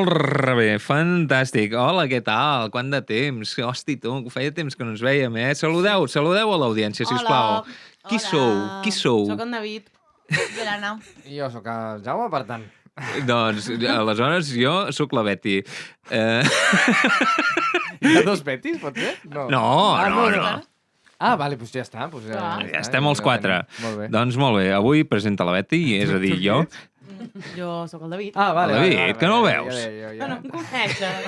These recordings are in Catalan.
Molt bé, fantàstic. Hola, què tal? Quant de temps? Hosti, tu, feia temps que no ens vèiem, eh? Saludeu a l'audiència, sisplau. Qui sou? Soc en David. De l'Anna. I jo sóc el Jaume, per tant. Doncs, aleshores, jo sóc la Betty. Hi ha dos Betis, pot ser? No. Vale, doncs ja està. Ja estem els quatre. Molt bé. Doncs molt bé, avui presenta la Betty, és a dir, jo. Jo sóc el David. Vale. David, que no el veus? No em coneixes.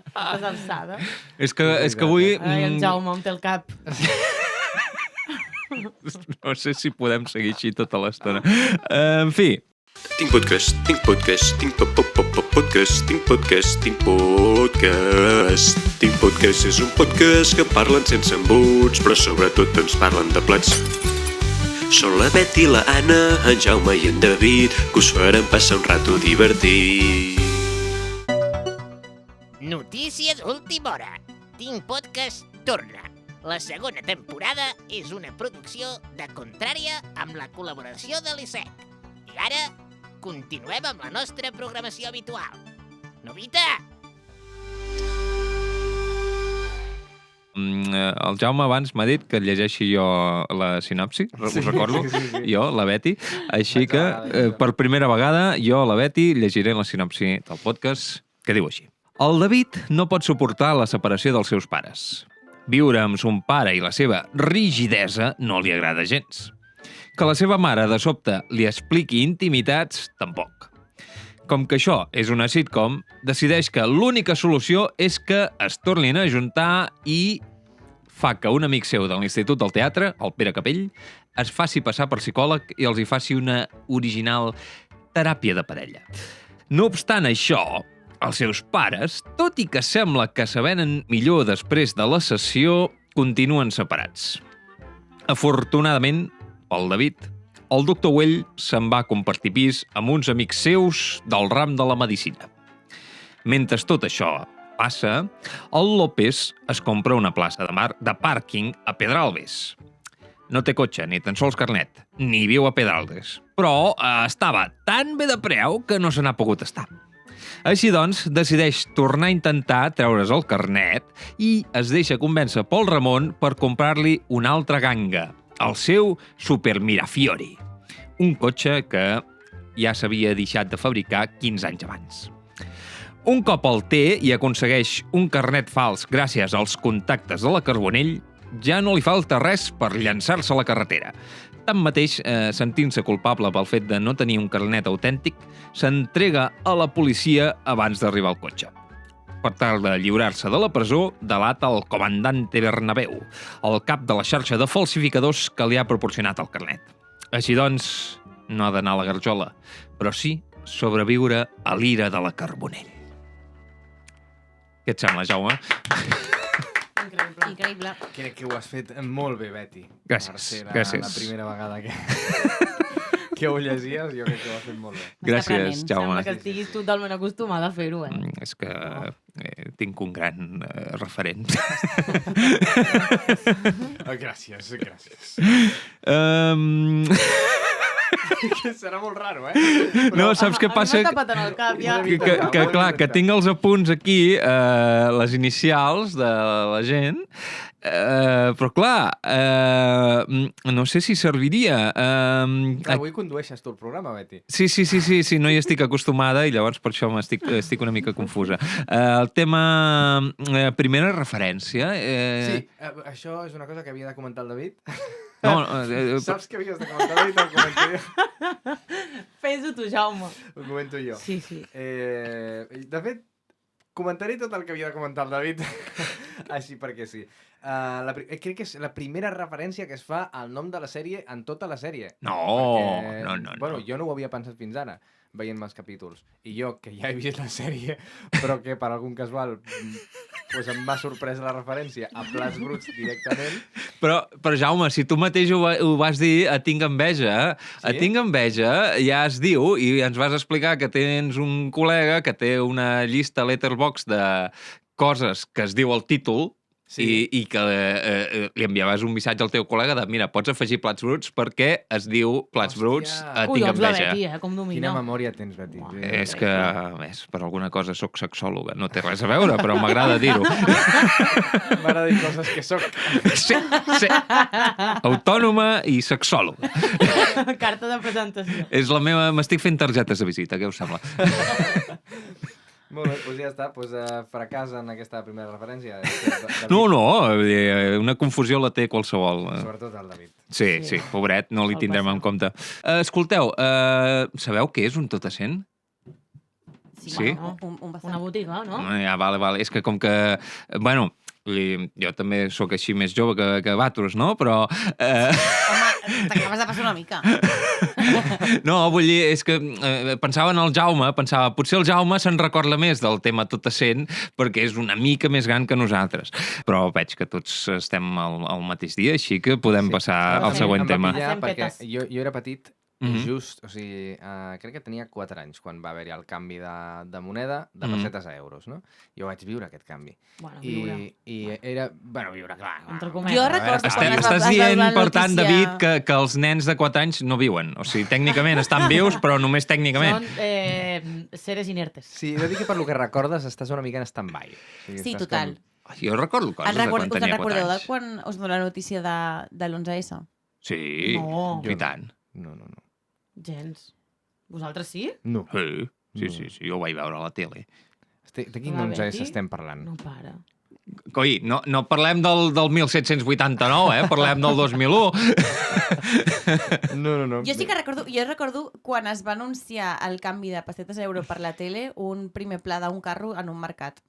Estàs alçada. És que avui... Ai, el Jaume em té el cap. No sé si podem seguir així tota l'estona. En fi. Tinc podcast, tinc podcast, tinc podcast, tinc podcast, tinc podcast. Tinc podcast és un podcast que parlen sense embuts, però sobretot ens parlen de plats. Són la Betty, la Anna, en Jaume i en David, que us faran passar un rato divertit. Notícies d'última hora. Tinc podcast torna. La segona temporada és una producció de Contrària amb la col·laboració de l'ISEC. I ara continuem amb la nostra programació habitual. Novita! El Jaume abans m'ha dit que llegeixi jo la sinopsi, us recordo, sí. jo, la Betty, així que per primera vegada jo, la Betty, llegiré la sinopsi del podcast que diu així. El David no pot suportar la separació dels seus pares. Viure amb son pare i la seva rigidesa no li agrada gens. Que la seva mare, de sobte, li expliqui intimitats, tampoc. Com que això és una sitcom, decideix que l'única solució és que es tornin a ajuntar i fa que un amic seu de l'Institut del Teatre, el Pere Capell, es faci passar per psicòleg i els hi faci una original teràpia de parella. No obstant això, els seus pares, tot i que sembla que s'avenen millor després de la sessió, continuen separats. Afortunadament, pel David, el doctor Güell se'n va compartir pis amb uns amics seus del ram de la medicina. Mentre tot això passa, el López es compra una plaça de pàrquing a Pedralbes. No té cotxe, ni tan sols carnet, ni viu a Pedralbes, però estava tan bé de preu que no se n'ha pogut estar. Així doncs, decideix tornar a intentar treure's el carnet i es deixa convèncer pel Ramon per comprar-li una altra ganga, el seu Super Mirafiori, un cotxe que ja s'havia deixat de fabricar 15 anys abans. Un cop el té i aconsegueix un carnet fals gràcies als contactes de la Carbonell, ja no li falta res per llançar-se a la carretera. Tanmateix, sentint-se culpable pel fet de no tenir un carnet autèntic, s'entrega a la policia abans d'arribar al cotxe. Per tal de lliurar-se de la presó, delata el comandante Bernabéu, el cap de la xarxa de falsificadors que li ha proporcionat el carnet. Així doncs, no ha d'anar a la garjola, però sí sobreviure a l'ira de la Carbonell. Què et sembla, Jaume? Increïble. Crec que ho has fet molt bé, Betty. Gràcies, Per ser gràcies. la primera vegada que ho llegies, jo crec que ho has fet molt bé. Gràcies, Jaume. Sembla que estiguis totalment acostumada a fer-ho, És que tinc un gran referent. Gràcies. Serà molt raro, No, saps què passa? A mi m'ha tapat en el cap, ja. Que clar, que tinc els apunts aquí, les inicials de la gent, però clar, no sé si serviria. Avui condueixes tu el programa, Betty. Sí, no hi estic acostumada i llavors per això estic una mica confusa. El tema, primera referència... Sí, això és una cosa que havia de comentar el David. No, Saps que havies de comentar el David? Ho comento jo. Fes-ho tu, Jaume. Ho comento jo. Sí. De fet, comentaré tot el que havia de comentar el David, així perquè sí. Crec que és la primera referència que es fa al nom de la sèrie en tota la sèrie. No. Bueno, jo no ho havia pensat fins ara, veient els capítols. I jo, que ja he vist la sèrie, però que per algun casual pues em va sorpresa la referència a plats bruts directament. Però Jaume, si tu mateix ho vas dir, a Tinc enveja. Sí? A Tinc enveja ja es diu, i ens vas explicar que tens un col·lega que té una llista Letterboxd de coses que es diu el títol, i que li enviaves un missatge al teu col·lega de mira, pots afegir plats bruts perquè es diu plats bruts, tinc Collons, la enveja. Betty, com Quina domina. memòria tens, Betty. És que, per alguna cosa sóc sexòloga. No té res a veure, però m'agrada dir-ho. M'agrada dir coses que soc. Sí. Autònoma i sexòloga. Carta de presentació. És la meva... M'estic fent targetes de visita, què us sembla? Molt bé, doncs ja està. Fracàs en aquesta primera referència. No, una confusió la té qualsevol. Sobretot el David. Sí, pobret, no li tindrem en compte. Escolteu, sabeu què és un tot a 100? Sí? Una botiga, no? Ja, vale. És que com que... Bueno, jo també sóc així més jove que Batos, no? Però... Home, t'acabes de passar una mica. No, vull dir, és que pensava en el Jaume, potser el Jaume se'n recorda més del tema tot a 100 perquè és una mica més gran que nosaltres. Però veig que tots estem al mateix dia, així que podem passar al següent tema. Perquè jo era petit just, o sigui, crec que tenia 4 anys quan va haver-hi el canvi de moneda de pessetes a euros, no? Jo vaig viure aquest canvi. I era... Bueno, viure, clar. Jo recordo... Estàs dient, per tant, David, que els nens de 4 anys no viuen. O sigui, tècnicament estan vius, però només tècnicament. Són seres inertes. Sí, he de dir que per lo que recordes estàs una mica en stand-by. Sí, total. Jo recordo coses de quan tenia 4 anys. Us en recordeu de quan us donà la notícia de l'11S? Sí, i tant. No. Gens. Vosaltres sí? No. Sí, jo ho vaig veure a la tele. De quin 11S estem parlant? No para. Coi, no parlem del 1789, parlem del 2001. No. Jo sí que recordo quan es va anunciar el canvi de pessetes a euro per la tele, un primer pla d'un carro en un mercat.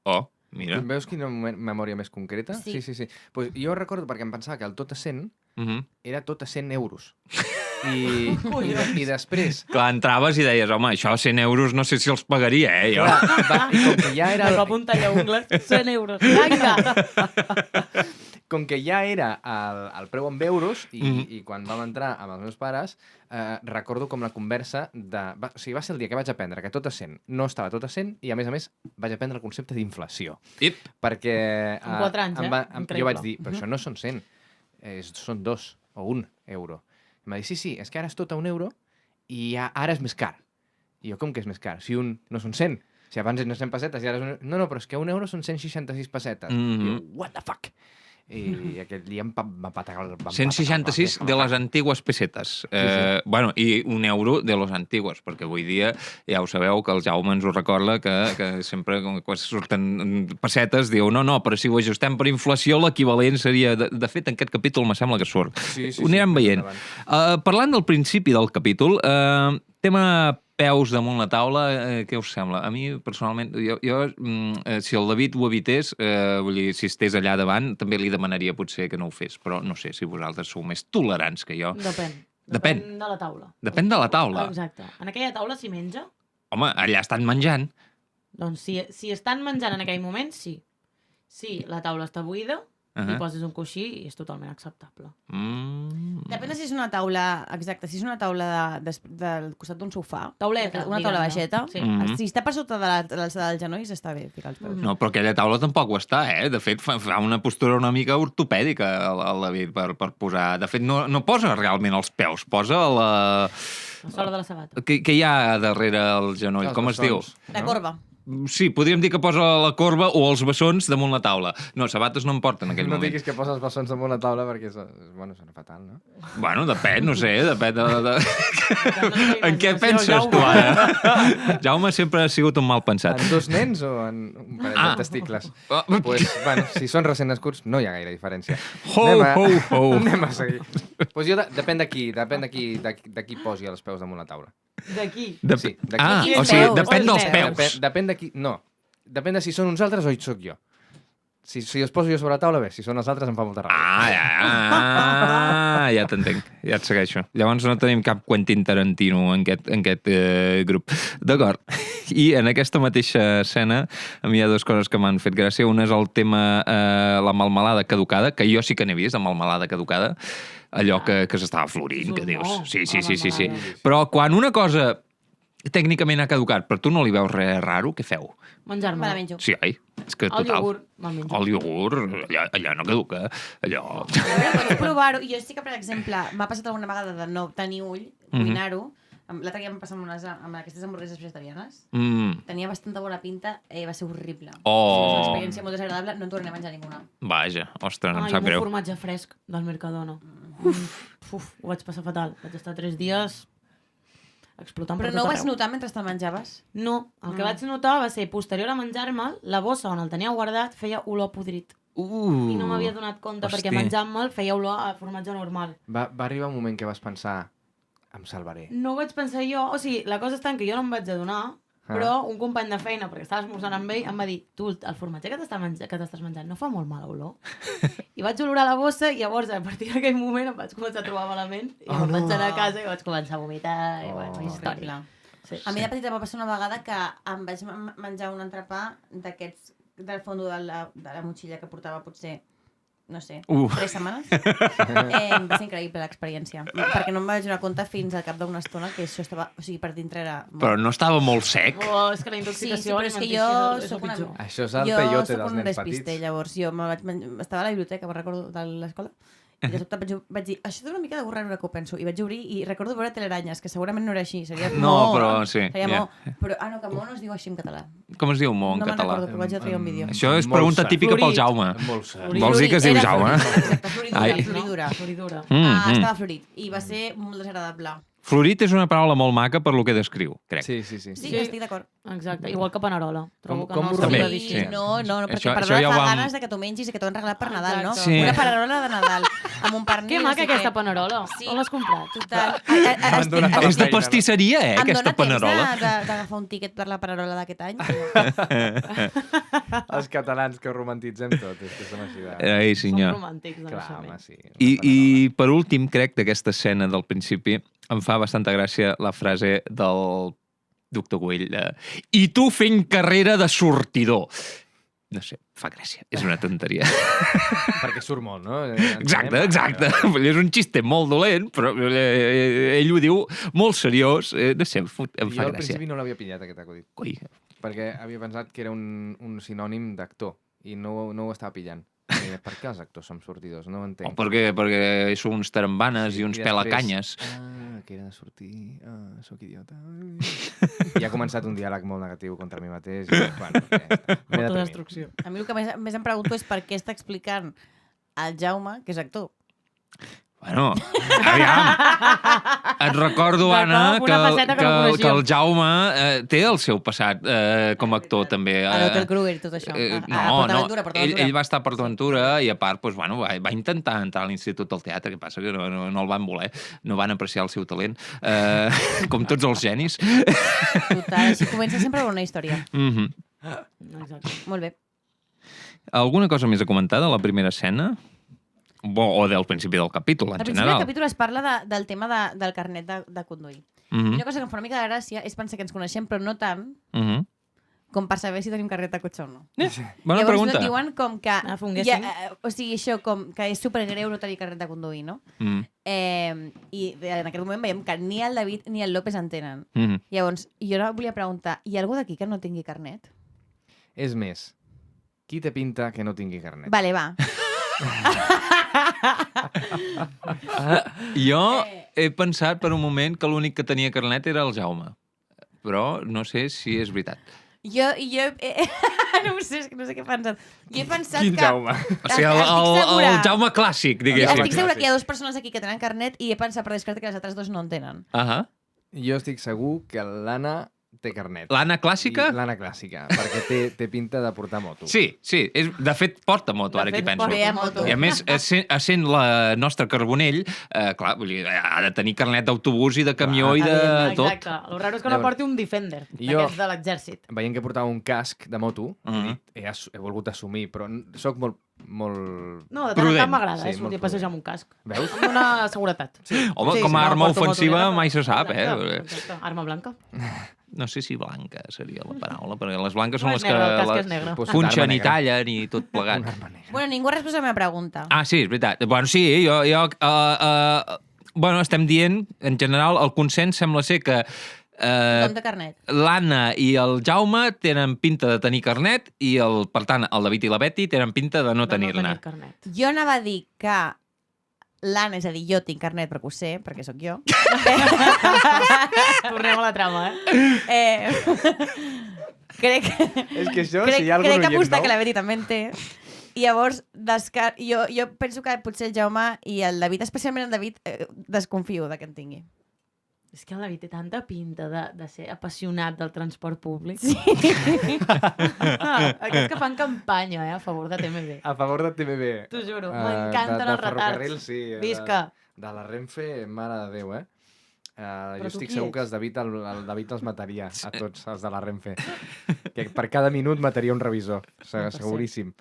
Oh, mira. Veus quina memòria més concreta? Sí. Pues jo recordo perquè em pensava que el tot a 100 era tot a 100 euros. I després... Clar, entraves i deies, home, això 100 euros no sé si els pagaria, jo. I com que ja era... Me va apuntar allà ungles, 100 euros. Vinga! Com que ja era el preu en euros i quan vam entrar amb els meus pares, recordo com la conversa de... O sigui, va ser el dia que vaig aprendre que tot a 100 no estava tot a 100 i, a més, vaig aprendre el concepte d'inflació. Perquè... Amb 4 anys, jo vaig dir, però això no són 100, són 2 o 1 euro. I em va dir, sí, és que ara és tot a 1 euro i ara és més car. I jo, com que és més car? Si un no són 100, si abans eren 100 pessetes i ara és 1 euro... No, però és que 1 euro són 166 pessetes. I jo, what the fuck? I aquell dia em va patar el... 166 de les antigues pessetes. Bueno, i 1 euro de los antiguos, perquè avui dia ja ho sabeu que el Jaume ens ho recorda que sempre quan surten pessetes diu no, però si ho ajustem per inflació l'equivalent seria... De fet, en aquest capítol me sembla que surt. Ho anirem veient. Parlant del principi del capítol, tema peus damunt la taula, què us sembla? A mi, personalment, si el David ho evités, vull dir, si estés allà davant, també li demanaria potser que no ho fes, però no sé si vosaltres sou més tolerants que jo. Depèn de la taula. Depèn de la taula? Exacte. En aquella taula s'hi menja? Home, allà estan menjant. Doncs si estan menjant en aquell moment, sí. Si la taula està buida, li poses un coixí i és totalment acceptable. Depèn de si és una taula... Exacte, si és una taula del costat d'un sofà. Tauleta. Una taula baixeta. Sí. Si està per sota de l'alçada dels genolls, està bé ficar els peus. No, però aquella taula tampoc ho està, De fet, fa una postura una mica ortopèdica, el David, per posar... De fet, no posa realment els peus, posa la sola de la sabata. Què hi ha darrere el genoll? Com es diu? La corba. Sí, podríem dir que posa la corba o els bessons damunt la taula. No, sabates no em porten en aquell moment. No diguis que poses bessons damunt la taula perquè sona fatal, no? Bueno, depèn, no sé, depèn de... En què penses tu ara? Jaume sempre ha sigut un mal pensat. En 2 nens o en un parell de testicles? Pues, bueno, si són recent nascuts no hi ha gaire diferència. Anem a seguir. Pues jo, depèn de qui posi els peus damunt la taula. D'aquí? Sí, d'aquí. O sigui, depèn dels peus. Depèn de qui... No. Depèn de si són uns altres o hi soc jo. Si els poso jo sobre la taula, bé. Si són els altres, em fa molta ràbia. Ja t'entenc. Ja et segueixo. Llavors no tenim cap Quentin Tarantino en aquest grup. D'acord. I en aquesta mateixa escena a mi hi ha 2 coses que m'han fet gràcia. Una és el tema la melmelada caducada, que jo sí que n'he vist, la melmelada caducada, allò que s'estava florint, que dius... Sí. Però quan una cosa tècnicament ha caducat, però tu no li veus res raro, què feu? Menjar-me. Me la menjo. Sí, ai, és que El total. iogurt, me'l menjo. El iogurt, allà no caduca, allò... Pots provar-ho. Jo sí que, per exemple, m'ha passat alguna vegada de no tenir ull, cuinar-ho. L'altre dia em passa amb aquestes hamburgueses vegetarianes. Tenia bastanta bona pinta, va ser horrible. Oh. És una experiència molt desagradable, no en tornaré a menjar ninguna. Vaja, ostres, em Ai, sap amb un greu. formatge fresc del Mercadona. Uf, ho vaig passar fatal. Vaig estar 3 dies explotant Però per no ho tot vas arreu. notar mentre te'l menjaves? No, el que vaig notar va ser, posterior a menjar-me'l, la bossa on el tenia guardat feia olor podrit. I no m'havia donat compte perquè menjant-me'l feia olor a formatge normal. Va arribar un moment que vas pensar, em salvaré. No ho vaig pensar jo, o sigui, la cosa està en que jo no em vaig adonar, però un company de feina, perquè estava esmorzant amb ell, em va dir, tu, el formatge que t'estàs menjant no fa molt mala olor? I vaig olorar la bossa i llavors, a partir d'aquell moment, em vaig començar a trobar malament i me'n vaig anar a casa i vaig començar a vomitar i bueno, història. Sí. A mi de petita va passar una vegada que em vaig menjar un entrepà d'aquests del fons de la motxilla que portava potser, no sé, 3 setmanes. Va ser increïble l'experiència. Perquè no em vaig donar compte fins al cap d'una estona que això estava... O sigui, per dintre era... Però no estava molt sec? Oh, és que la Sí, intoxicació però és que jo soc una... Això és el peyote dels Jo soc un nens despiste, petits. llavors. Jo estava a la biblioteca, me'n recordo, de l'escola, i de sobte vaig dir, això té una mica de gust raro que ho penso. I vaig obrir i recordo veure Teleranyes, que segurament no era així. Seria No, mo, però sí, Seria ja. mo. Però, no, que mo no es diu així en català. Com es diu mo en No me'n català? recordo, però vaig a traure un vídeo. Això és Molt pregunta sa. típica pel Florit. Jaume. Molt sa. Vols dir que es diu Era Jaume? florit, exacte, Ai. floridura. Floridura. Estava florit. I va ser molt desagradable. Florit és una paraula molt maca per lo que descriu, crec. Sí. Sí, estic d'acord. Exacte, igual que Panerola. Trobo que Com no ho s'hauria de També, dir sí. així. No, perquè Això per ja ja ho fa vam- ganes de que t'ho mengis i que t'ho han regalat per Nadal, no? Exacte. Sí. Una panerola de Nadal, amb un pernil. Que no maca sé aquesta què. Panerola. Sí. On l'has comprat? Total. M'han donat a la És de feina, pastisseria, Em aquesta dóna temps panerola. d'agafar un tíquet per la panerola d'aquest any? Els catalans que ho romantitzem tot, és que som així de... Ai, Som senyor. romàntics de Clar, home, naixement. sí. I per últim, crec, d'aquesta escena del principi, em fa bastanta gràcia la frase del doctor Güell de «I tu fent carrera de sortidor». No sé, fa gràcia. És una tonteria. Perquè surt molt, no? Exacte. És un xiste molt dolent, però ell ho diu molt seriós. No sé, em fa Jo al gràcia. principi no l'havia pillat, aquest acudit. Ui, Perquè havia pensat que era un sinònim d'actor i no ho estava pillant. Per què els actors som sortidors? No ho entenc. perquè són uns tarambanes i uns després, pelacanyes. que era de sortir... Sóc idiota. I ha començat un diàleg molt negatiu contra mi mateix. I, bueno, ja està. M'he deprimit. Autodestrucció. A mi el que més em pregunto és per què està explicant al Jaume, que és actor. Bueno, aviam. Et recordo, Anna, D'acord, una faceta que no que coneixíem. el Jaume té el seu passat com a actor, també. A l'Hotel Kruger i tot això. No, ell va estar a PortAventura i a part doncs, bueno, va intentar entrar a l'Institut del Teatre, que passa que no el van voler, no van apreciar el seu talent, com tots els genis. Total, així comença sempre una història. Exacte. Molt bé. Alguna cosa més a comentar de la primera escena? O del principi del capítol, en Al principi del general. capítol es parla del tema del carnet de conduir. I una cosa que em fa una mica de gràcia és pensar que ens coneixem, però no tant com per saber si tenim carnet de cotxe o no. Bona Llavors pregunta. no diuen com que... Fonguéssim. o sigui, això com que és supergreu no tenir carnet de conduir, no? I en aquest moment veiem que ni el David ni el López en tenen. Llavors, jo volia preguntar, hi ha algú d'aquí que no tingui carnet? És més, qui té pinta que no tingui carnet? Vale, va. Jo he pensat per un moment que l'únic que tenia carnet era el Jaume. Però no sé si és veritat. Jo no ho sé, és que no sé què he pensat. Jo he pensat Quin que... Jaume? O sigui, el Jaume clàssic, diguéssim. Estic segura que hi ha dues persones aquí que tenen carnet i he pensat per descarte que les altres dos no en tenen. Ahà. Jo estic segur que l'Anna té carnet. L'Anna clàssica? L'Anna clàssica, perquè té pinta de portar moto. Sí. De fet, porta moto, ara que hi penso. porta moto. I a més, essent la nostra Carbonell, clar, vull dir, ha de tenir carnet d'autobús i de camió i de tot. Exacte. El raro és que no Llavors, porti un Defender, jo- d'aquests de l'exèrcit. Veient que portava un casc de moto, he volgut assumir, però sóc molt... No, de tant en Prudent. tant m'agrada, Sí, és molt un passejar amb un casc. Veus? Amb una seguretat. Sí. Home, Sí, com si a no, arma porto ofensiva motoneta, mai se sap, Exacte. Arma blanca. No sé si blanca seria la paraula, perquè les blanques són No, les és negre, el casc que és negre. Pues punxen arma i negra. tallen i tot plegat. Una arma negra. Bueno, ningú ha respost a la meva pregunta. Ah, sí, és veritat. Bueno, sí, bueno, estem dient, en general, el consens sembla ser que Com de carnet. L'Anna i el Jaume tenen pinta de tenir carnet i, per tant, el David i la Betty tenen pinta de no tenir-ne. Carnet. Jo anava a dir que l'Anna, és a dir, jo tinc carnet perquè ho sé, perquè sóc jo. Tornem a la trama, Crec És que això, si hi ha algun crec oient apostar nou... que la Betty també en té. I llavors, jo penso que potser el Jaume i el David, especialment el David, desconfio de que en tingui. És que el David té tanta pinta de ser apassionat del transport públic. Sí. Aquests que fan campanya, a favor de TMB. A favor de TMB. T'ho juro, m'encanten els retards. Sí, Visca! De la Renfe, mare de Déu, jo tu estic qui segur que el David els mataria, a tots els de la Renfe. Que per cada minut mataria un revisor, seguríssim.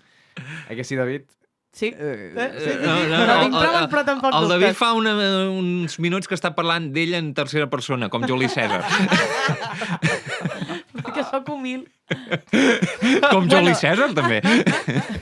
Que sí, David? Sí. Sí. No tinc proves, però tampoc el David dubtes. fa uns minuts que està parlant d'ell en tercera persona, com Juli César. Que sóc humil. Com Juli César, també.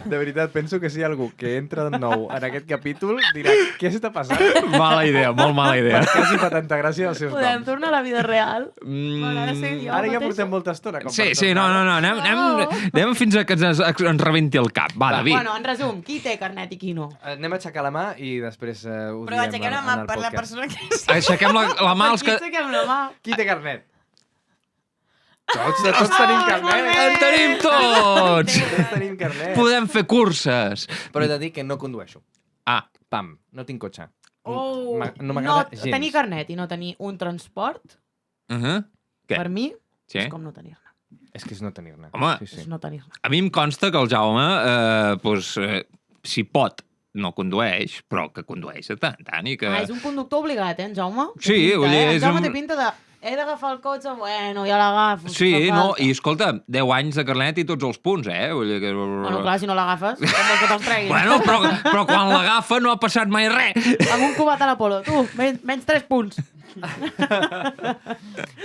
De veritat, penso que si hi ha algú que entra de nou en aquest capítol dirà, què està passant? Mala idea, molt mala idea. Per què els hi fa tanta gràcia els seus Podem noms? tornar a la vida real? M'agrada ser jo Ara ja mateixa. portem molta estona. Com Sí, per sí, no, anem fins a que ens rebenti el cap. Va, David. Bueno, en resum, qui té carnet i qui no? Anem a aixecar la mà i després ho Però diem aixequem la en mà el per la podcast. persona que... Aixequem la mà els Aquí que... aixequem la mà. Qui té carnet? Tots tenim carnet. En tenim tots! Tots tenim carnet. Podem fer curses. Però he de dir que no condueixo. Ah, Pam, no tinc cotxe. Oh, No m'agrada gens. tenir carnet i no tenir un transport, Què? per mi, Sí? és com no tenir-ne. És que és no tenir-ne. Home. Sí, sí. És no tenir-ne. A mi em consta que el Jaume, si pot, no condueix, però que condueix de tant en tant i que... És un conductor obligat, en Jaume? Té Sí, pinta, vull dir, En és Jaume un- té pinta de... He d'agafar el cotxe, bueno, ja l'agafo. Sí, si fa no, falta. i escolta, 10 anys de carnet i tots els punts, Vull dir que... Bueno, clar, si no l'agafes, com vols que te'ls treguin? Bueno, però quan l'agafa no ha passat mai res. Amb un cubat a l'Apolo. Tu, menys 3 punts.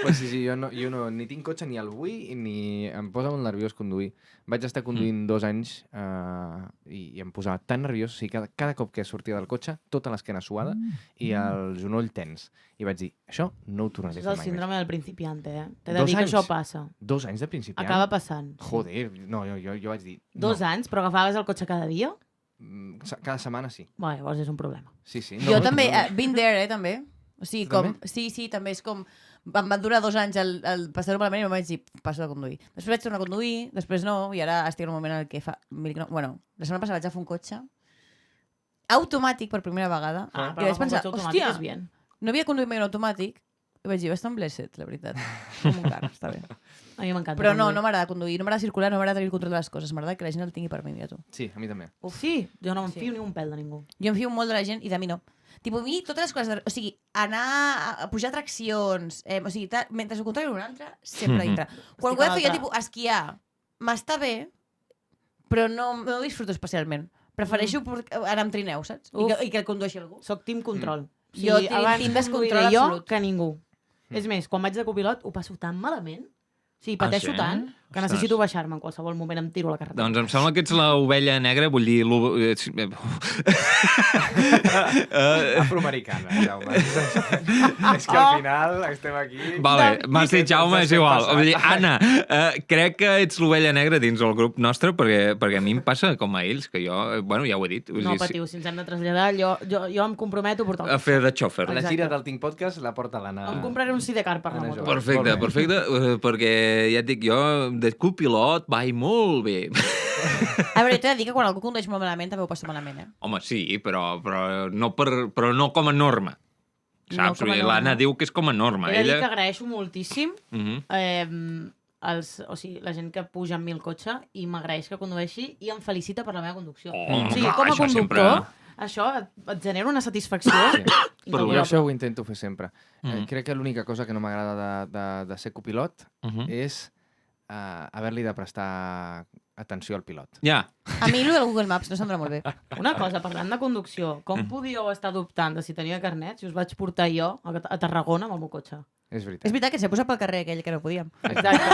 Pues sí, jo no, ni tinc cotxe ni el vull ni em posa molt nerviós conduir. Vaig estar conduint 2 anys i em posava tan nerviós, o sigui, cada cop que sortia del cotxe, tota l'esquena suada i el genoll tens. I vaig dir, això no ho tornaré És a fer el mai síndrome del principiante, T'he de 2 dir que anys? això passa. més. 2 anys de principiant? Acaba passant. Joder, no, jo vaig dir... 2 anys, però agafaves el cotxe cada dia? Cada setmana sí. Bé, llavors és un problema. Sí, sí. Jo també, been there, també. O sigui, Tu com... també? Sí, també és com... Em va durar 2 anys el passar-ho malament i em vaig dir, passo de conduir. Després vaig tornar a conduir, després no, i ara estic en un moment en què fa... Bueno, la setmana passada vaig agafar un cotxe automàtic per primera vegada. Ah, I però vaig pensar, agafar un cotxe automàtic hòstia, és bien. no havia conduït mai un automàtic. I vaig dir, bastant blessed, la veritat. Com un car, està bé. A mi m'encanta. Però no conduir. m'agrada conduir, no m'agrada circular, no m'agrada tenir el control de les coses. M'agrada que la gent el tingui per mi, mira tu. Sí, a mi també. Sí, jo no em Sí. fio ni un pèl de ningú. Jo em fio molt de la gent i de mi no. Tipo, a mi totes les coses... O sigui, anar a pujar atraccions... o sigui, mentre ho contrari un altre, sempre dintre. Quan ho he de fer jo, tipus, esquiar, m'està bé, però no disfruto especialment. Prefereixo anar amb trineu, saps? I que el condueixi algú. Soc team control. Jo abans tinc descontrol conduiré jo absolut. que ningú. És més, quan vaig de copilot ho passo tan malament, pateixo sí? tant, que Ostres. necessito baixar-me en qualsevol moment, em tiro a la carretera. Doncs em sembla que ets l'ovella negra, vull dir... Afroamericana, Jaume. És que al final estem aquí... Vale, Doncs, m'has dit Jaume, és igual. Passat. Vull dir, Anna, crec que ets l'ovella negra dins el grup nostre, perquè a mi em passa com a ells, que jo, bueno, ja ho he dit. Vull No dir, patiu, si ens hem de traslladar, jo em comprometo a portar a un fer de xòfer. La Exacte. gira del Tinc Podcast la porta l'Anna. Em compraré un sidecar per la Anna moto. Joan. Perfecte, Molt bé. perfecte, perquè ja et dic, jo de copilot vaig molt bé. A veure, t'he de dir que quan algú condueix molt malament també ho passa malament, Home, sí, però no com a norma. No Saps? com a norma. L'Anna diu que és com a norma. He de dir Ella... que agraeixo moltíssim Mhm. la gent que puja amb mi el cotxe i m'agraeix que condueixi i em felicita per la meva conducció. Oh, o sigui, clar, com a això conductor, això et genera una satisfacció Jo incalculable. això ho intento fer sempre. Mhm. Crec que l'única cosa que no m'agrada de ser copilot Mhm. és haver-li de prestar atenció al pilot. Ja. A mi el del Google Maps no se'm dona molt bé. Una cosa, parlant de conducció, com podíeu estar dubtant de si tenia carnet si us vaig portar jo a Tarragona amb el meu cotxe? És veritat. És veritat que s'ha posat pel carrer aquell que no podíem. Exacte.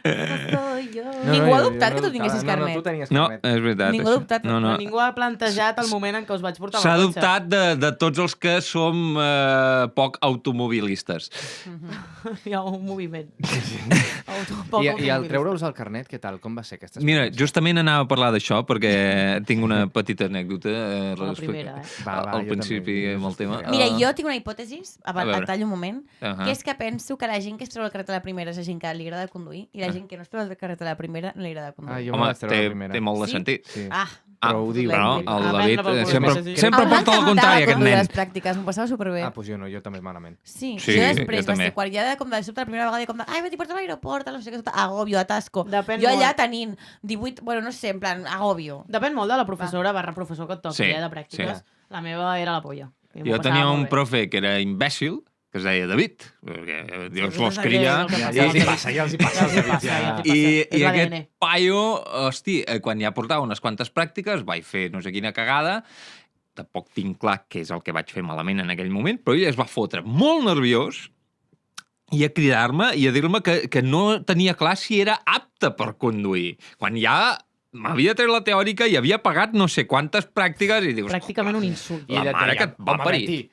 Soy yo. Ningú ha dubtat que tu tinguessis carnet. No, tu tenies No, carnet. és veritat. Ningú ha dubtat. No. Ningú ha plantejat el moment en què us vaig portar S'ha el cotxe. dubtat de tots els que som poc automobilistes. Hi ha un moviment. I al treure-us el carnet, què tal? Com va ser aquesta Mira, experiència? justament anava a parlar d'això perquè tinc una petita anècdota La primera, al jo principi també. amb el tema. Mira, jo tinc una hipòtesi, A veure. et tallo un moment, Ahà. que és que penso que la gent que es treu el carnet a la primera és la gent que li agrada conduir i la gent que no es treu el carnet a la primera no li agrada Ah, conduir. jo me Home, vaig treure la té primera. molt de Sí? sentit. Sí. Ah, Però ho diu. Però el Ah, David no pel sempre procés. porta la contrària, aquest nen. les pràctiques, m'ho passava superbé. Ah, doncs jo no, jo també malament. Sí, Sí, jo jo després va també. ser quan ja de, com de sobte la primera vegada i com de, ai, Betty, porta a l'aeroport, no sé què, agòbio, atasco. Depèn Jo allà molt. tenint 18, bueno, no sé, en plan, agòbio. Depèn molt de la professora barra professor que et toqui, Sí, de pràctiques. sí. La meva era la polla. I m'ho Jo passava tenia molt un bé. profe que era imbècil, que es deia David, perquè Dios Sí, los és cria. el que Ja passa. els hi passa, ja els hi passa. Ja els hi passa, ja els hi I És aquest l'ADN. paio, hosti, quan ja portava unes quantes pràctiques, vaig fer no sé quina cagada, tampoc tinc clar què és el que vaig fer malament en aquell moment, però ell es va fotre molt nerviós i a cridar-me i a dir-me que no tenia clar si era apte per conduir. Quan ja m'havia tret la teòrica i havia pagat no sé quantes pràctiques i dius... Pràcticament un insult. La ella et mare deia, que et va "Home, parir." Betty,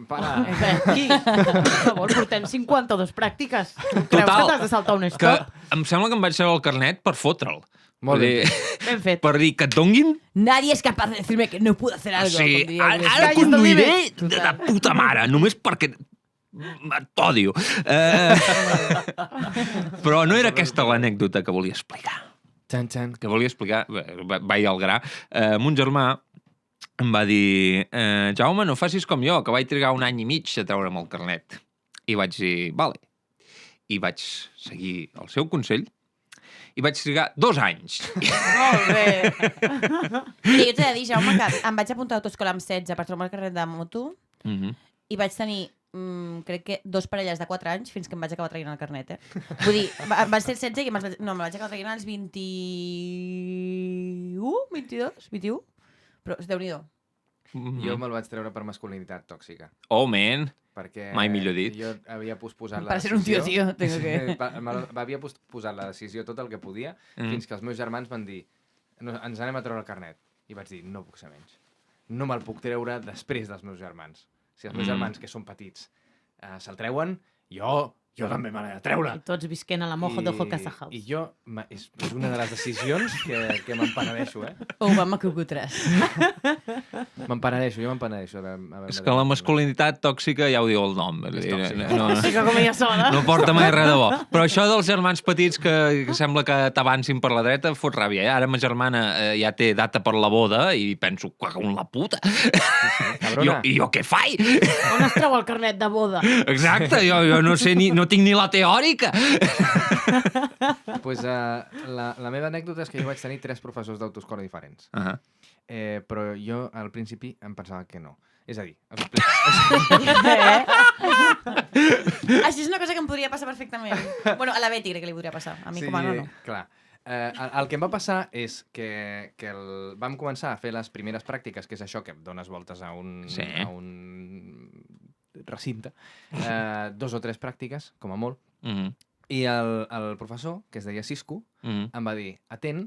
para. Qui? Llavors portem 52 pràctiques. Tu creus Total, que t'has de saltar un Que stop? em sembla que em vaig treure el carnet per fotre'l. Molt Vull bé. dir, Ben fet. per dir que et donguin... Nadie es capaz de decirme que no puedo hacer algo. Sí, com diria ara, Bruce ara Lee. conduiré de puta mare, només perquè t'odio. Però no era aquesta l'anècdota que volia explicar. Txan, txan. Que volia explicar, vaig al gra. Mon germà em va dir Jaume, no facis com jo, que vaig trigar 1 any i mig a treure'm el carnet. I vaig dir, vale. I vaig seguir el seu consell i vaig trigar 2 anys. Molt bé. I jo t'he de dir, Jaume, que em vaig apuntar a autoescola amb 16 per trobar el carnet de moto i vaig tenir, crec que 2 parelles de 4 anys fins que em vaig acabar traient el carnet, Vull dir, em vaig ser 16 i me'l vaig acabar traient als 21, 22, 21. Però, Déu-n'hi-do. Jo me'l vaig treure per masculinitat tòxica. Oh, man. Perquè Mai millor dit. jo havia posposat la Per ser un decisió. tío, tengo que... M'havia posposat la decisió tot el que podia Mm. fins que els meus germans van dir no, ens anem a treure el carnet. I vaig dir, no puc ser menys. No me'l puc treure després dels meus germans. Si els meus germans, que són petits, se'l treuen, jo també me l'he de treure. I tots visquent a la mojo d'Ojo Casa House. I jo, és una de les decisions que me'n penedeixo, Obama Cucutràs. jo me'n penedeixo. És que la masculinitat tòxica ja ho diu el nom. És a dir, tòxica. Sí que com ella sola. no porta mai res de bo. Però això dels germans petits que sembla que t'avancin per la dreta fot ràbia. Ara ma germana ja té data per la boda i penso, cago en la puta. Cabrona. I jo què faig? On es treu el carnet de boda? Exacte, jo no sé no tinc ni la teòrica. Pues, la meva anècdota és que jo vaig tenir 3 professors d'autoescola diferents. Però jo al principi em pensava que no. És a dir, Això és una cosa que em podria passar perfectament. Bueno, a la Betty crec que li podria passar. A mi com a no. Clar. El que em va passar és que vam començar a fer les primeres pràctiques, que és això, que dones voltes a un recinte, 2 o 3 pràctiques, com a molt, i el professor, que es deia Cisco, em va dir, atent,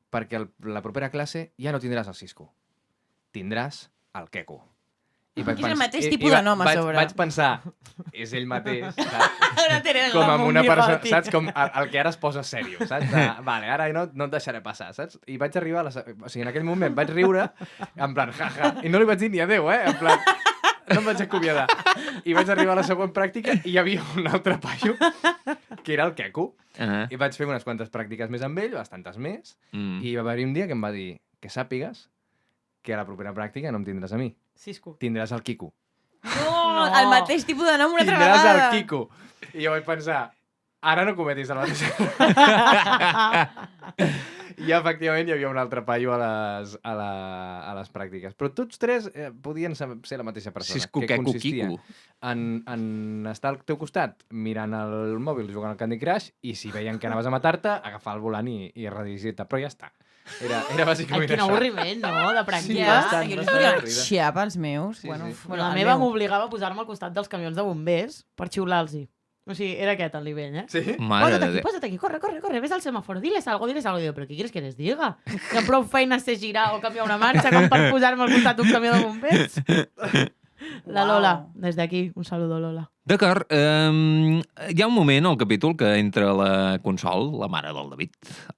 perquè la propera classe ja no tindràs el Cisco, tindràs el Queco. Que és el mateix tipus de nom a sobre. Vaig pensar, és ell mateix, saps? Com amb una persona, saps? Com el que ara es posa sèrio, saps? Vale, ara no et deixaré passar, saps? I vaig arribar, o sigui, en aquell moment vaig riure, en plan, jaja, i no li vaig dir ni adeu, en plan, no em vaig acomiadar. I vaig arribar a la següent pràctica i hi havia un altre paio, que era el Queco. I vaig fer unes quantes pràctiques més amb ell, bastantes més, i va haver-hi un dia que em va dir que sàpigues que a la propera pràctica no em tindràs a mi. Cisco. Tindràs el Quico. No, el mateix tipus de nom una altra Tindràs vegada. el Quico. I jo vaig pensar, ara no cometis el mateix. I efectivament hi havia un altre paio a les pràctiques. Però tots 3 podien ser la mateixa persona. Cisco, que Queco, consistia Quico. en estar al teu costat mirant el mòbil jugant al Candy Crush i si veien que anaves a matar-te, agafar el volant i redirigir-te. Però ja està. Era bàsicament Ai, quin això. avorriment, no?, de pràctica. Ja, bastant, jo li bastant podria avorrida. xiar pels meus. Sí, Bueno, sí. bueno, La el meva meu. m'obligava a posar-me al costat dels camions de bombers per xiular-los. O sigui, era aquest el nivell, eh? Sí? Mare de Déu. Posa't aquí, corre, ves al semàforo, diles algo. Digo, però què quieres que les diga? Que prou feina sé girar o canviar una marxa com per posar-me al costat d'un camió de bombers. La Lola, des d'aquí, un saludo, Lola. D'acord, hi ha un moment al capítol que entra la Consol, la mare del David,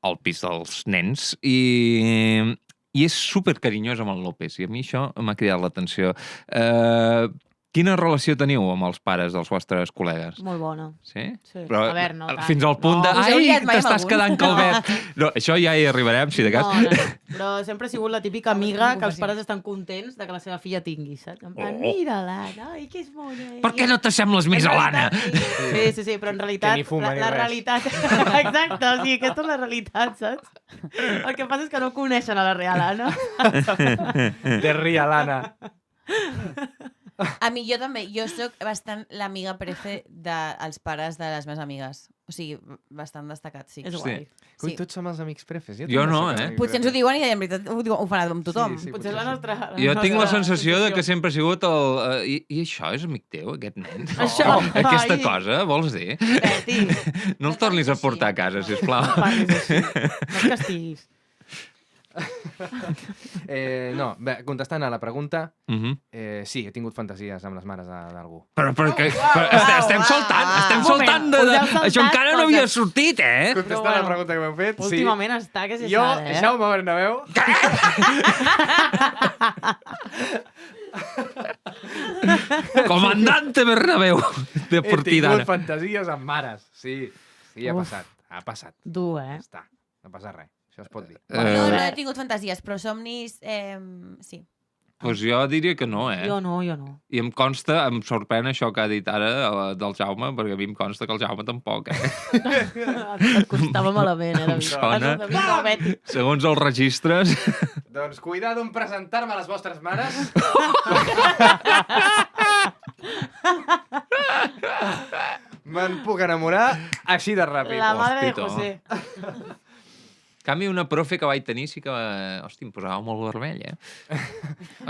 al pis dels nens, i és supercarinyós amb el López, i a mi això m'ha cridat l'atenció. Quina relació teniu amb els pares dels vostres col·legues? Molt bona. Sí? Sí. Però A veure, no tant. fins al punt de... No, us heu Ai, liat mai amb t'estàs algun? quedant calvet. No, això ja hi arribarem, si de cas. No. Però sempre ha sigut la típica amiga que els pares estan contents de que la seva filla tingui, saps? En plan, mira l'Anna, ai, que és mona. Per què no t'assembles més a l'Anna? Sí, però en realitat... Que ni fuma ni la res. realitat... Exacte, o sigui, aquesta és la realitat, saps? El que passa és que no coneixen a la real Anna. De Rialana. A mi, jo també, jo sóc bastant l'amiga prefe dels pares de les meves amigues. O sigui, bastant destacat, sí. És Sí. guai. Ui, Sí. tots som els amics prefes. Jo no, també sóc eh? amic Potser ens ho prefe. diuen i en veritat ho fan amb tothom. Sí, Potser és la nostra... Jo tinc la sensació de que sempre ha sigut el... I això és amic teu, aquest nen? Això, Aquesta ai. cosa, vols dir? Betty, No el tornis a portar a casa, sisplau. no parlis així. No et castiguis. No, bé, contestant a la pregunta, Mhm. sí, he tingut fantasies amb les mares d'algú. Però estem uau. saltant, estem Un moment, saltant. us heu saltat Això encara no havia coses. sortit, eh? Contestant bueno, a la pregunta que m'heu fet, sí. Últimament està que se Jo, sabe, eh? Jaume Bernabéu... Comandante Bernabéu de He Portidana. tingut fantasies amb mares. Sí, ha Uf. passat. Ha passat. Dur, Ja eh? està. No passa res. Això es pot dir. No he tingut fantasies, però somnis... sí. Pues jo diria que no, eh? Jo no. I em consta, em sorprèn això que ha dit ara del Jaume, perquè a mi em consta que el Jaume tampoc, eh? Et costava malament, eh, David? sona. David, no, Betty. Segons els registres... Doncs cuidado en presentar-me a les vostres mares. Me'n puc enamorar així de ràpid. La madre de Hosti, tu. José. En canvi, una profe que vaig tenir sí que... Hosti, em posava molt vermell, eh?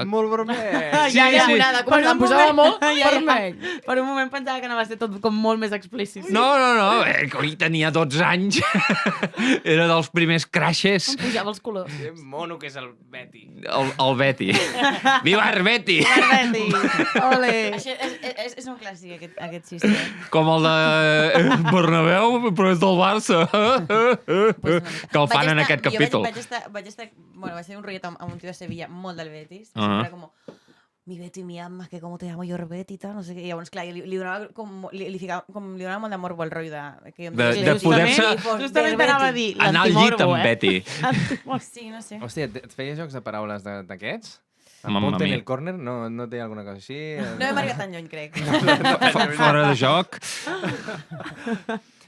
Molt vermell. Sí, sí. Per un posava moment- molt vermell. Per un moment pensava que anava a ser tot com molt més explícit. No, coi, tenia 12 anys. Era dels primers crashes. Em pujava els colors. Que mono que és el Betty. El Betty. Viva el Betty! Betty. Ole. Això és un clàssic, aquest sistema. Com el de Bernabéu, però és del Barça. Que el fan en aquest capítol. Vaig ser un rotllet amb un tio de Sevilla molt del Betis. Era com, mi Betty, mi ama, que com te llamo jo Betty i tal, no sé què. I llavors, clar, li donava li donava molt de morbo el rotllo de... De poder-se Justament t'anava a dir anar al llit amb Betty. Sí, no sé. Hòstia, et feia jocs de paraules d'aquests? Mamma Ponte en mia. el corner? No té alguna cosa així? No hem arribat tan lluny, crec. Fora de joc.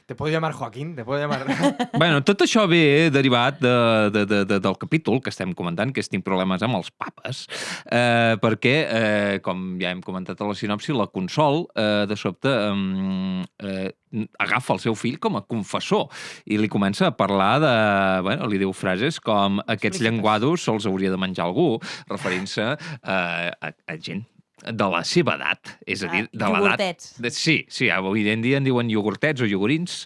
Te puedo llamar Joaquín? Te puedo llamar... Bueno, tot això ve derivat del capítol que estem comentant, que és tinc problemes amb els papes, perquè, com ja hem comentat a la sinopsi, la Consol, de sobte, agafa el seu fill com a confessor i li comença a parlar de... Bueno, li diu frases com aquests llenguados se'ls hauria de menjar algú, referint-se a gent de la seva edat, és a dir, de l'edat... Iogurtets. Sí, avui en dia en diuen iogurtets o iogurins.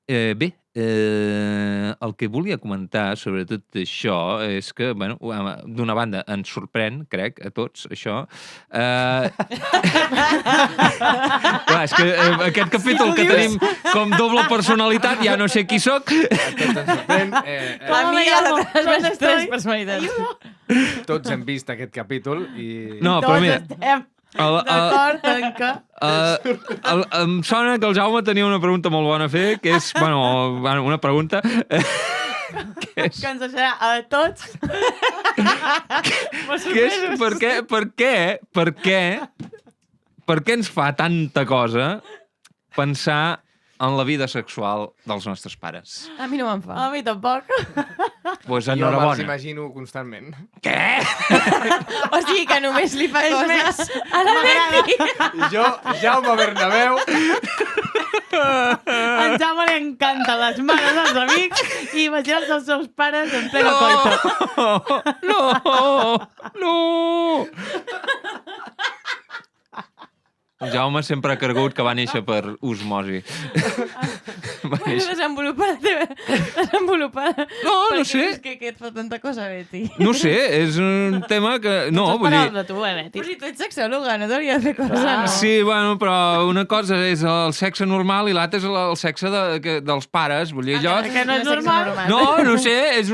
Bé, el que volia comentar sobre tot això és que, bueno, d'una banda ens sorprèn, crec, a tots, això. Clar, és que aquest capítol que tenim com doble personalitat, ja no sé qui sóc. Tots ens sorprèn. A mi ja les tres personalitats. Tots hem vist aquest capítol i... No, però mira... estem d'acord en que... Em sona que el Jaume tenia una pregunta molt bona a fer, que és, bueno, una pregunta... Que ens deixarà a tots. Que és per què ens fa tanta cosa pensar en la vida sexual dels nostres pares? A mi no me'n fa. A mi tampoc. Pues Jo me'ls enhorabona. imagino constantment. Què? O sigui que només li fa coses a la Betty. Jo, Jaume Bernabéu, A en Jaume li encanten les mares dels amics i imaginar els seus pares en plena coita. No! El Jaume sempre ha cregut que va néixer per osmosi. Desenvolupar. No sé. Què et fa tanta cosa, Betty? No sé, és un tema que... No, vull dir... de tu, Betty? Però si tu ets sexòloga, no t'hauria de fer coses, no? Sí, bueno, però una cosa és el sexe normal i l'altra és el sexe dels pares. Vull dir, jo... Que no és normal? No sé, és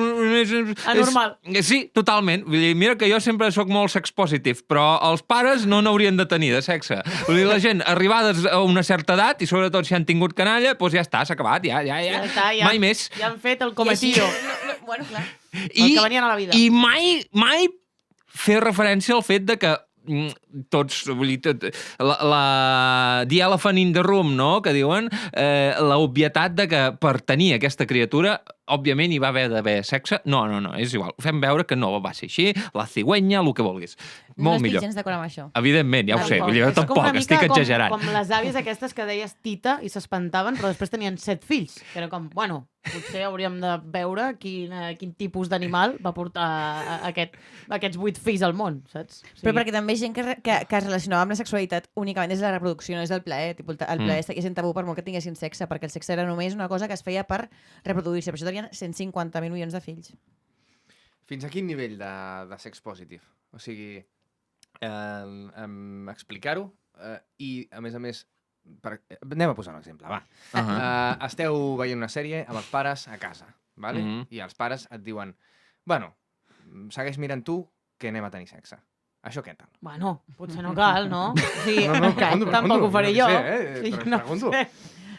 Anormal. Sí, totalment. Vull dir, mira que jo sempre sóc molt sex positive, però els pares no n'haurien de tenir de sexe. Vull dir, la gent arribades a una certa edat, i sobretot si han tingut canalla, doncs ja està, s'ha acabat, ja. Mai més. Ja han fet el cometillo. Bueno, clar. El que venien a la vida. I mai fer referència al fet de que tots, vull dir, the elephant in the room, no?, que diuen, l'obvietat de que per tenir aquesta criatura, òbviament hi va haver d'haver sexe. No, és igual. Ho fem veure que no va ser així, la cigüenya, el que vulguis. Molt millor. No estic gens d'acord amb això. Evidentment, ja ho sé. Vull dir, jo tampoc, estic exagerant. Com les àvies aquestes que deies Tita i s'espantaven, però després tenien 7 fills. Que era com, bueno, potser hauríem de veure quin tipus d'animal va portar aquests 8 fills al món, saps? Sí. Però perquè també hi ha gent que es relacionava amb la sexualitat únicament des de la reproducció, no és del plaer. El plaer està aquí sent tabú per molt que tinguessin sexe, perquè el sexe era només una cosa que es feia per reproduir-se. Per això tenien 150.000 milions de fills. Fins a quin nivell de sex positive? O sigui, explicar-ho i, a més, anem a posar un exemple, va. Esteu veient una sèrie amb els pares a casa, vale? I els pares et diuen, bueno, segueix mirant tu que anem a tenir sexe. Això què tal? Bueno, potser no cal, no? Sí, pregunto, tampoc ho faré jo. Pregunto.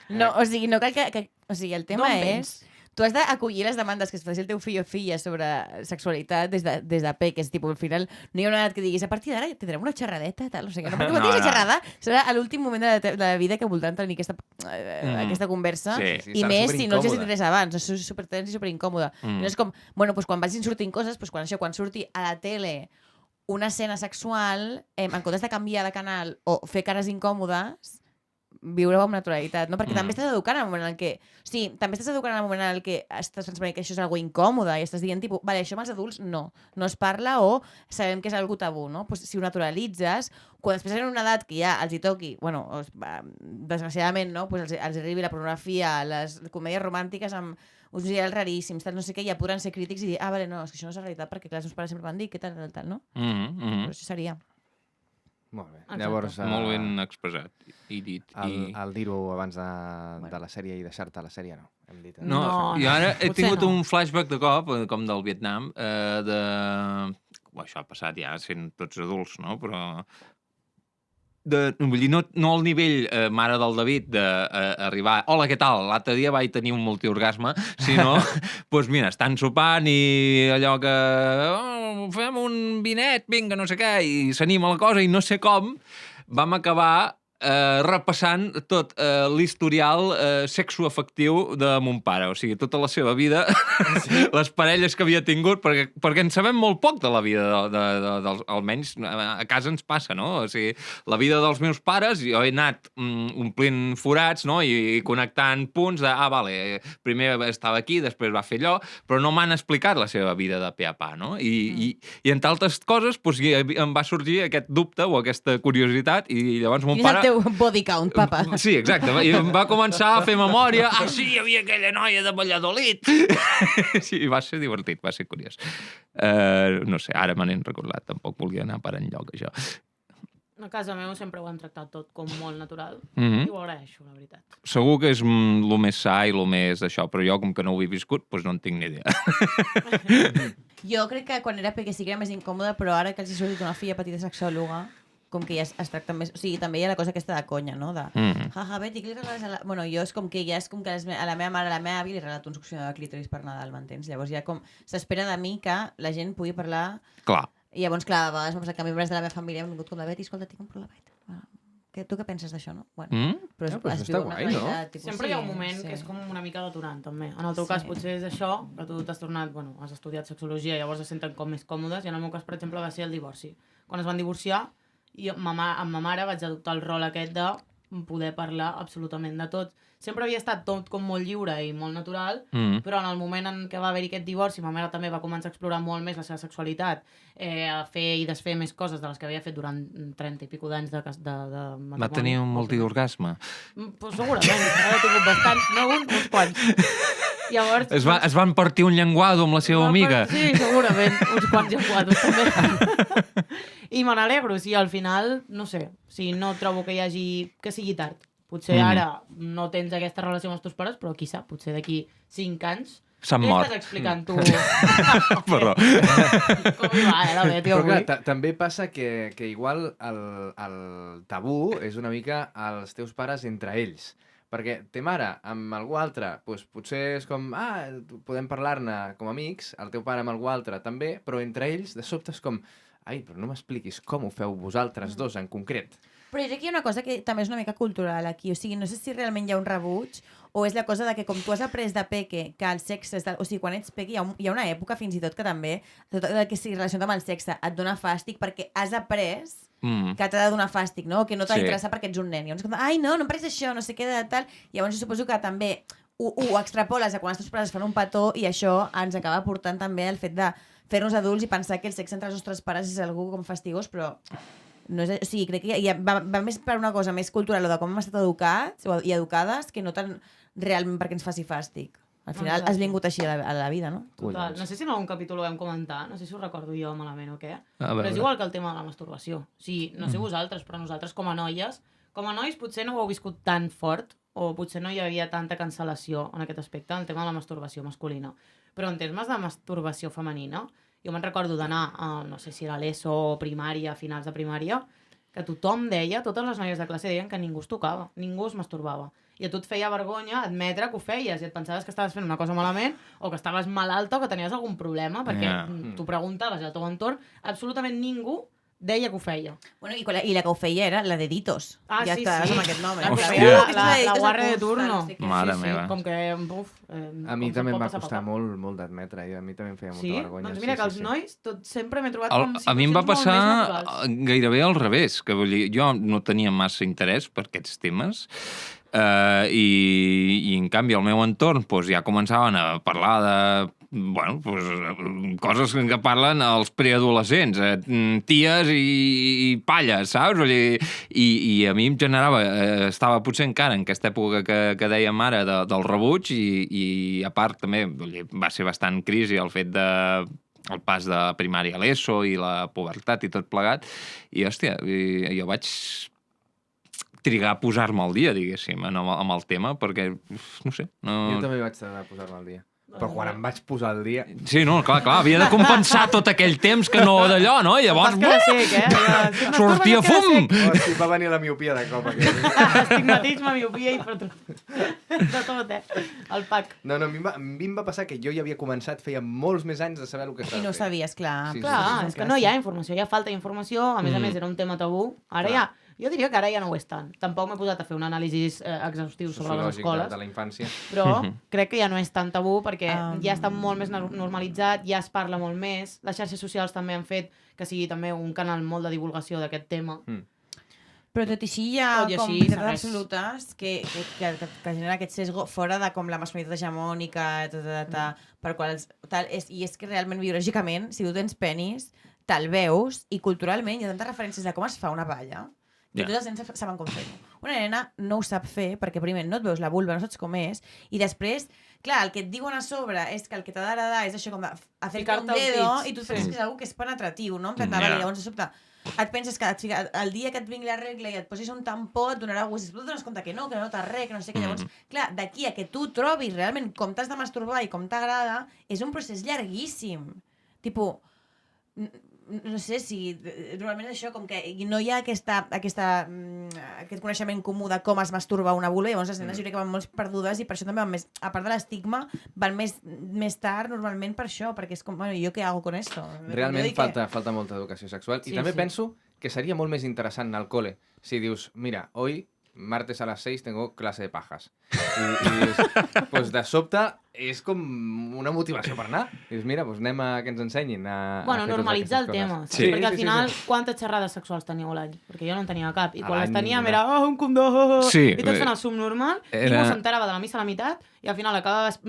No, o sigui, no cal que... O sigui, el tema és... Tu has d'acollir les demandes que es faci el teu fill o filla sobre sexualitat des de peques. Al final no hi ha una edat que diguis a partir d'ara tindrem una xerradeta, tal. O sigui, no, perquè quan tinguis xerrada serà a l'últim moment de la vida que voldran tenir aquesta conversa. Sí, I més si no els interessa abans. És supertens i superincòmode. No és com, bueno, quan vagin sortint coses, quan surti a la tele una escena sexual, en comptes de canviar de canal o fer cares incòmodes, viure-ho amb naturalitat, no? Perquè també estàs educant en el moment en què... Sí, també estàs educant en el moment en què estàs transparent que això és algo incòmode i estàs dient, tipus, vale, això amb els adults no es parla o sabem que és algo tabú, no? Pues, si ho naturalitzes, quan després en una edat que ja els hi toqui, bueno, desgraciadament, no? Pues els arribi la pornografia, les comèdies romàntiques amb uns ideals raríssims, tal, no sé què, ja podran ser crítics i dir, vale, no, és que això no és la realitat perquè clar, els meus pares sempre van dir, què tal, no? Però això seria... Molt bé. Exacte. Llavors, molt ben expressat i dit. El dir-ho abans de la sèrie i deixar-te la sèrie, no. Hem dit, No, i ara he tingut un flashback de cop, com del Vietnam, això ha passat ja sent tots adults, no? Però... vull dir, no al nivell mare del David d'arribar, hola, què tal? L'altre dia vaig tenir un multiorgasme, sinó, doncs mira, estan sopant i allò que fem un vinet, vinga, no sé què, i s'anima la cosa i no sé com vam acabar repassant tot l'historial sexoafectiu de mon pare. O sigui, tota la seva vida, les parelles que havia tingut, perquè en sabem molt poc de la vida, almenys a casa ens passa, no? O sigui, la vida dels meus pares, jo he anat omplint forats, no? I connectant punts de, vale, primer estava aquí, després va fer allò, però no m'han explicat la seva vida de pe a pa, no? I entre altres coses, doncs, em va sorgir aquest dubte o aquesta curiositat, i llavors mon pare... body count, papa. Sí, exacte. I em va començar a fer memòria. Sí, hi havia aquella noia de Valladolid. Sí, va ser divertit, va ser curiós. No sé, ara me n'he recordat. Tampoc volia anar per enlloc, això. A casa meu sempre ho hem tractat tot com molt natural. I ho agraeixo, la veritat. Segur que és el més sa i el més això, però jo, com que no ho he viscut, doncs no en tinc ni idea. Jo crec que quan era peque sí que era més incòmode, però ara que els he sortit una filla petita sexòloga, com que ja es tracta més... O sigui, també hi ha la cosa aquesta de conya, no? De, Betty, què li regales a la... Bueno, jo és com que ja és com que a la meva mare, a la meva àvia, li regalo un succionador de clítoris per Nadal, m'entens? Llavors ja com... S'espera de mi que la gent pugui parlar... Clar. I llavors, clar, a vegades m'ha passat que membres de la meva família han vingut com la Betty, escolta, t'hi compro la Betty. Tu què penses d'això, no? Bueno, però això està guai, no? Sempre hi ha un moment que és com una mica deturant, també. En el teu cas potser és això, que tu t'has tornat, bueno, has estudiat sexologia, llavors es senten com més còmodes, i en el meu cas, per exemple, va ser el divorci. Quan es van divorciar, i amb ma mare vaig adoptar el rol aquest de poder parlar absolutament de tot. Sempre havia estat tot com molt lliure i molt natural, però en el moment en què va haver-hi aquest divorci, ma mare també va començar a explorar molt més la seva sexualitat, a fer i desfer més coses de les que havia fet durant 30 i pico d'anys de matrimoni. Va tenir un multiorgasme. Pues segurament, ha tingut bastants, no un, uns quants. Llavors, Es van partir un llenguado amb la seva amiga. Sí, segurament, uns quants llenguados també. I me n'alegro, sí, al final, no sé, si no trobo que sigui tard. Potser ara no tens aquesta relació amb els teus pares, però qui sap, potser d'aquí 5 anys s'han mort. Estàs explicant tu... Perdó. Com hi va, la Beti, Però avui? clar, també passa que igual el tabú és una mica els teus pares entre ells. Perquè té mare amb algú altre, doncs potser és com, podem parlar-ne com amics, el teu pare amb algú altre també, però entre ells, de sobte és com, però no m'expliquis com ho feu vosaltres dos en concret. Però jo crec que hi ha una cosa que també és una mica cultural aquí, o sigui, no sé si realment hi ha un rebuig o és la cosa de que com tu has après de peque que el sexe, o sigui, quan ets peque hi ha una època fins i tot que també tot el que sigui relacionat amb el sexe et dona fàstic perquè has après que t'ha de donar fàstic, no? Que no t'ha d'interessar perquè ets un nen. I llavors, no em pareix això, no sé què de tal. I llavors jo suposo que també ho extrapoles a quan els teus pares fan un petó i això ens acaba portant també el fet de fer-nos adults i pensar que el sexe entre els nostres pares és algú com fastigós, però... No és, o sigui, crec que va més per una cosa més cultural o de com hem estat educats i educades que no tant realment perquè ens faci fàstic. Al final has vingut així a la vida, no? Total. No sé si en algun capítol ho vam comentar, no sé si ho recordo jo malament o què, però és igual que el tema de la masturbació. O sigui, no sé vosaltres, però nosaltres com a noies, potser no ho heu viscut tan fort o potser no hi havia tanta cancel·lació en aquest aspecte, en el tema de la masturbació masculina. Però en termes de masturbació femenina, jo me'n recordo d'anar a, no sé si era l'ESO o primària, finals de primària, que tothom deia, totes les noies de classe deien que ningú es tocava, ningú es masturbava. I a tu et feia vergonya admetre que ho feies i et pensaves que estaves fent una cosa malament o que estaves malalta o que tenies algun problema, perquè tu preguntaves al teu entorn, absolutament ningú deia que ho feia. Bueno, i la que ho feia era la de Ditos. Ja sí, estàs sí. amb aquest nom. La que Hòstia. feia la guarra de turno. Mare meva. Com que, A mi també em va costar molt d'admetre, i a mi també em feia molta vergonya. Doncs mira que els nois sempre m'he trobat com A mi em va situacions molt més naturals. passar gairebé al revés, que vull dir, jo no tenia massa interès per aquests temes, i en canvi al meu entorn ja començaven a parlar de coses que parlen els preadolescents, ties i palles, saps? I a mi em generava, estava potser encara en aquesta època que dèiem ara del rebuig i a part també va ser bastant crisi el fet de el pas de primària a l'ESO i la pubertat i tot plegat, i hòstia, jo vaig trigar a posar-me al dia, diguéssim, amb el tema, perquè, no sé... Jo també vaig trigar a posar-me al dia. Però quan em vaig posar al dia... Sí, no, clar, havia de compensar tot aquell temps que no d'allò, no? I llavors... Sortia fum! Hosti, va venir la miopia de cop. Astigmatisme, miopia i de tot, el pack. No, a mi em va passar que jo ja havia començat, feia molts més anys de saber el que estava I no fent. sabies, clar. Clar, és que no hi ha informació, hi ha falta d'informació, a més era un tema tabú. Ara ja... Jo diria que ara ja no ho és tant. Tampoc m'he posat a fer un anàlisi exhaustiu sobre les escoles. De la infància. Però crec que ja no és tan tabú perquè ja està molt més normalitzat, ja es parla molt més. Les xarxes socials també han fet que sigui també un canal molt de divulgació d'aquest tema. Però tot i així hi ha com veritats absolutes que genera aquest sesgo fora de com la masculinitat hegemònica, per quals... I és que realment, biològicament, si tu tens penis, te'l veus i culturalment hi ha tantes referències de com es fa una palla que tots els nens saben com fer-ho. Una nena no ho sap fer perquè primer no et veus la vulva, no saps com és, i després, clar, el que et diuen a sobre és que el que t'ha d'agradar és això com de fer un dedo i tu penses que és una que és penetratiu, no? Llavors, de sobte, et penses que el dia que et vingui la regla i et posis un tampó et donarà gust, però tu dones compte que no t'ha res, que no sé què. Llavors, clar, d'aquí a que tu trobis realment com t'has de masturbar i com t'agrada, és un procés llarguíssim. Tipo, no sé si normalment això com que no hi ha aquest coneixement comú de com es masturba una vulva, llavors les nenes jo crec que van molt perdudes i per això també van més, a part de l'estigma, van més tard normalment per això, perquè és com, bueno, jo què hago con esto? Realment falta molta educació sexual i també penso que seria molt més interessant anar al cole si dius, mira, hoy martes a las 6 tengo clase de pajas. Y dius, pues de sobte és com una motivació per anar. Dius, mira, doncs anem a que ens ensenyin a Bueno, fer totes normalitzar el aquestes tema. coses. Sí. Perquè al final, quantes xerrades sexuals teníeu l'any? Perquè jo no en tenia cap. I quan les teníem era, un condó, Sí, i tots fent el subnormal, era- ningú s'enterava de la missa a la meitat, i al final acabaves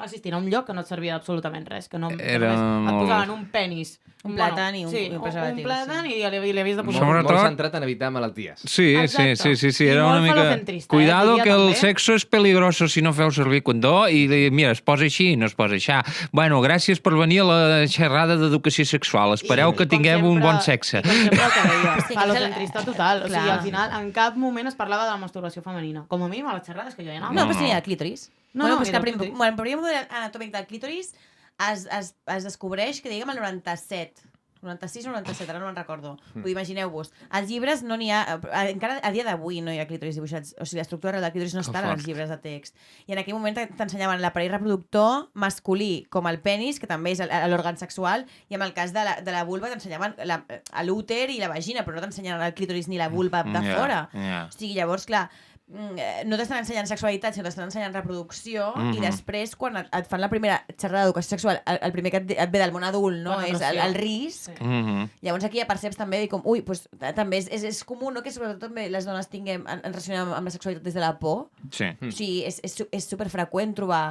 assistint a un lloc que no et servia absolutament res, que no Era només et molt- posaven un penis. Un plàtan i un sí, preservatiu, un plàtan i li havies de Molt, posar... Sobretot- molt centrat en evitar malalties. Sí, Exacte. sí, I era una molt mica... falocentrista, Cuidado diria que el també. sexo és peligroso si no feu servir condó i mira, es posa així, no es posa així. Bueno, gràcies per venir a la xerrada d'educació sexual. Espereu que com tinguem un sempre- bon sexe. I com sempre el que deia, Sí, falocentrista total. O sigui, Clar. al final, en cap moment es parlava de la masturbació femenina. Com a mínim a les xerrades que jo hi anava. No, però sí, el clítoris. No, bueno, no, pues que era el el clítoris. bueno, el primer model anatòmic del clítoris es descobreix, que diguem, el 97. 96 o 97, ara no me'n recordo. Vull dir, imagineu-vos. Als llibres no n'hi ha... Encara a dia d'avui no hi ha clítoris dibuixats. O sigui, l'estructura real del clítoris no està en els llibres de text. I en aquell moment t'ensenyaven l'aparell reproductor masculí com el penis, que també és l'òrgan sexual, i en el cas de la vulva t'ensenyaven l'úter i la vagina, però no t'ensenyaven el clítoris ni la vulva de fora. Ja. O sigui, llavors, clar, no t'estan ensenyant sexualitat, sinó t'estan ensenyant reproducció, i després, quan et fan la primera xerrada d'educació sexual, el primer que et ve del món adult, no? És el risc. Llavors aquí ja perceps també dir com, ui, pues, també és comú, no?, que sobretot també les dones tinguem, ens relacionem amb la sexualitat des de la por. Sí. O sigui, és superfreqüent trobar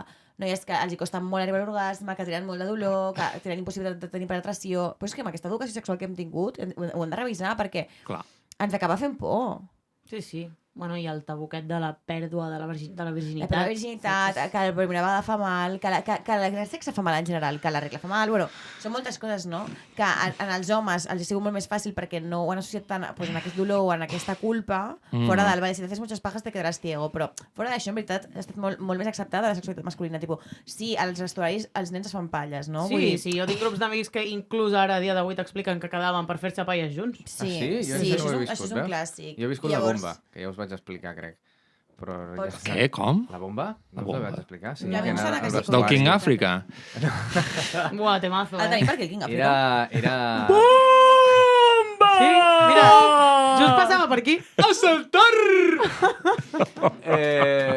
noies que els hi costa molt arribar a l'orgasme, que tenen molt de dolor, que tenen impossibilitat de tenir penetració. Però és que amb aquesta educació sexual que hem tingut ho hem de revisar perquè Clar. ens acaba fent por. Sí, sí. Bueno, i el tabuquet de la pèrdua de la virginitat. La virginitat, que la primera vegada fa mal, que el sexe fa mal en general, que la regla fa mal, bueno, són moltes coses, no? Que en els homes els ha sigut molt més fàcil perquè no ho han associat tant pues, en aquest dolor o en aquesta culpa, fora del, vale, si te haces muchas pajas te quedaràs ciego, però fora d'això, en veritat, ha estat molt més acceptada la sexualitat masculina, tipus, sí, als vestuaris els nens es fan palles, no? Sí, Vull dir, sí, jo tinc grups d'amics que inclús ara, a dia d'avui, t'expliquen que quedaven per fer-se palles junts. Sí, Jo això no ho he això és viscut, un clàssic. Jo he viscut Llavors, la bomba, que ja us vaig explicar, crec. Però ja Pots- està. Què? Com? La bomba? La No us la bomba. vaig explicar? Sí, Ja que em sona que sí, al com- Del vestuari. King Africa. Buah, temazo, El tenim per aquí, el King Africa. Era... Sí, mira, just passava per aquí.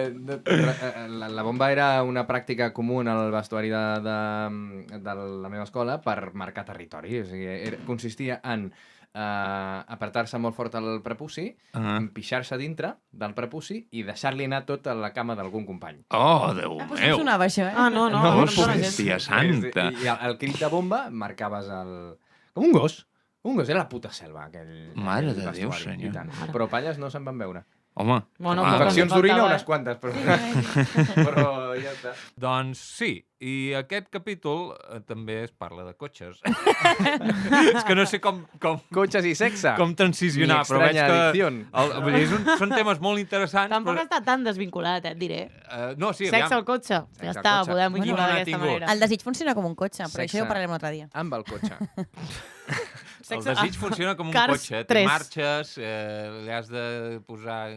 La bomba era una pràctica comú en el vestuari de la meva escola per marcar territori. O sigui, consistia en apretar-se molt fort el prepuci, empixar-se dintre del prepuci i deixar-li anar tot a la cama d'algun company. Oh, Déu Pues meu. no sonava això, Ah, no, no, No, no, no, no, Hòstia santa. I el crit de bomba marcaves el... Com un gos. Un gos, era la puta selva, aquell... Mare aquell de Déu, vestuari, senyor. i tant. Però palles no se'n van veure. Home, Bueno, clar. però Infeccions quan d'orina faltava, unes quantes, però ja està. Doncs sí, i aquest capítol també es parla de cotxes. És que no sé com Cotxes i sexe. transicionar, Mi però veig extraña que adicción. vull dir, són temes molt interessants. Tampoc però, està tan desvinculat, et diré. no, sí, Sexe aviam. al cotxe. Sexe Ja al està, cotxe. podem Bueno, equilibrar n'ha d'aquesta tingut. manera. El desig funciona com un cotxe, però Sexe. això ja ho parlarem un altre dia. Amb el cotxe. El desig funciona com un Cars cotxe. Té 3. marxes, li has de posar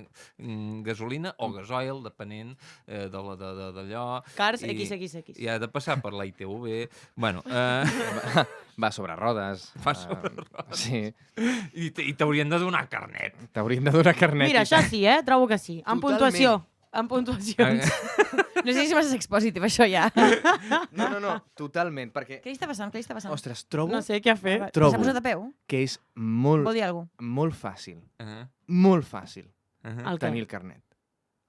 gasolina o gasoil, depenent d'allò. Cars I- XXX. I ha de passar per la ITV. Bueno, Va sobre rodes. Va sobre rodes. Sí. i t'haurien de donar carnet. T'haurien de donar carnet. Mira, això sí, trobo que sí. En Totalment. puntuació. En puntuacions. No sé si és massa expositiu, això ja. No, totalment, perquè... Què li està passant? Què li està passant? Ostres, trobo No sé què ha fet. Trobo. S'ha posat a peu? que és Vol molt, dir alguna cosa? molt fàcil, Uh-huh. molt fàcil El què? tenir el carnet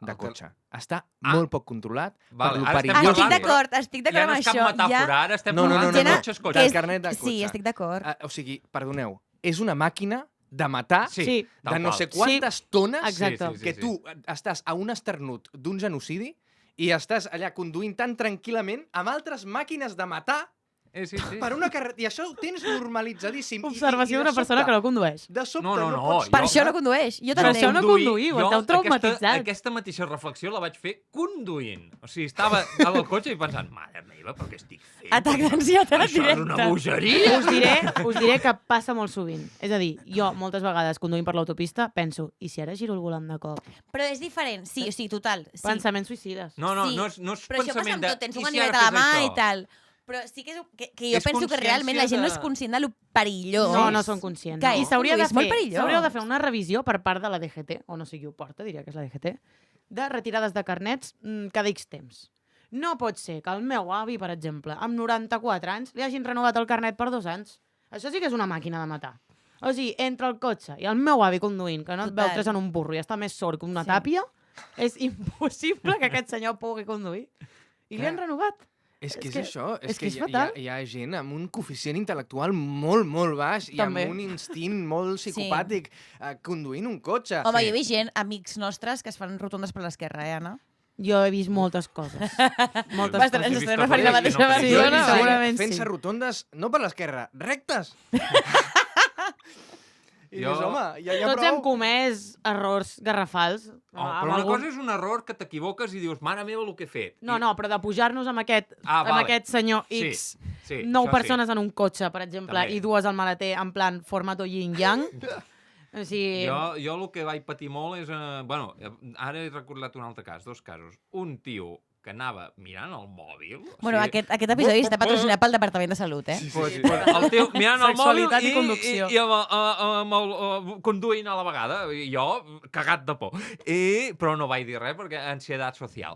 de El cotxe. Està Ah. molt poc controlat Vale, per lo ara estem perillós. parlant, Estic Ja d'acord no amb és cap això. metàfora, ara estem No, no, parlant no, de no. cotxes, Que cotxes. Del carnet de Sí, cotxe. estic d'acord. O sigui, perdoneu, és una màquina de matar Sí, Sí. tal de no qual. sé quantes tones Exacte. Sí, que tu estàs a un esternut d'un genocidi i estàs allà conduint tan tranquil·lament amb altres màquines de matar Sí. per una carretera. I això ho tens normalitzadíssim. Observació de d'una persona sobte- que no condueix. De sobte No, no, no, pots... Per Jo- això no condueix. Jo Per també. això no conduïu, esteu traumatitzats. Aquesta mateixa reflexió la vaig fer conduint. O sigui, estava al cotxe i pensant, mare meva, però què estic fent? Atac d'ansietat Això és una directe. bogeria! Us diré que passa molt sovint. És a dir, jo moltes vegades conduint per l'autopista penso, i si ara giro el volant de cop? Però és diferent. Sí, o sigui, total. Sí. Pensaments suïcides. No, Sí, no és Però això passa pensament amb de... tot. Tens "I un si ganivet ara a la fes mà això?" i tal. Però sí que jo És penso que realment la gent no és consciència de- conscient de lo perillós. No són conscients. Que I és s'hauria de, molt perillós. s'hauria de fer una revisió per part de la DGT, o no sé qui ho porta, diria que és la DGT, de retirades de carnets cada X temps. No pot ser que el meu avi, per exemple, amb 94 anys, li hagin renovat el carnet per 2 anys. Això sí que és una màquina de matar. O sigui, entre el cotxe i el meu avi conduint, que no et veu 3 en un burro i està més sord que una tàpia, és impossible que aquest senyor pugui conduir. I li han renovat. És que és això, és que és fatal. hi ha gent amb un coeficient intel·lectual molt, molt baix i També. amb un instint molt psicopàtic conduint un cotxe. Home, jo he vist gent, amics nostres, que es fan rotondes per l'esquerra, Anna? Jo he vist moltes coses. Moltes Ostres, coses. ens vist estem a referint a la París, mateixa no? Sí, persona. no, segurament sí. Fent-se rotondes, no per l'esquerra, rectes. I Jo- dius, home, ja Tots hem prou. comès errors garrafals. Oh, amb però una algun- cosa és un error que t'equivoques i dius, mare meva, el que he fet. No, no, però de pujar-nos amb aquest, vale. amb aquest senyor Sí, X, sí, 9 això persones en un cotxe, per exemple, També. i 2 al maleter, en plan formato yin-yang. O sigui... Jo el que vaig patir molt és... Bueno, ara he recordat un altre cas, 2 casos. Un tio que anava mirant el mòbil... Bueno, aquest episodi està patrocinat pel Departament de Salut, eh? El tio mirant el mòbil Sexualitat i conducció. i amb el conduint a la vegada. I jo, cagat de por. Però no vaig dir res perquè ansietat social.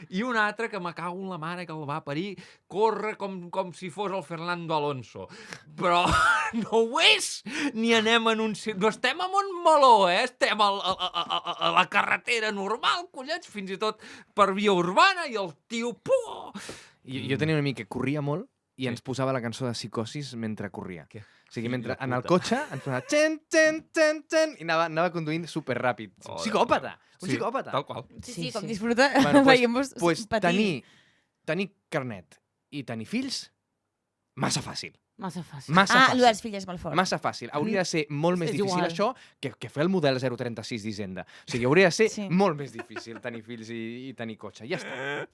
I un altre que me cago en la mare que el va parir, corre com si fos el Fernando Alonso. Però no ho és! Ni anem en un... No estem en un meló, Estem a la carretera normal, collons, fins i tot per via urbana, i el tio... Puh! Jo tenia un amic que corria molt i ens posava la cançó de Psicosis mentre corria. Què? O sigui, mentre Fill de en el puta. cotxe ens posava txen, txen, txen, txen, i anava conduint superràpid. Oh, Psicòpata! Un Sí, psicòpata! tal qual. Sí, com sí. disfruta Bueno, veient-vos pues patir. tenir carnet i tenir fills, massa fàcil. Massa fàcil. Massa Ah, fàcil. el dels fills és molt fort. Massa fàcil. Hauria de ser molt més És difícil igual. això que fer el model 036 d'Hisenda. O sigui, hauria de ser Sí. molt més difícil tenir fills i tenir cotxe. Ja està.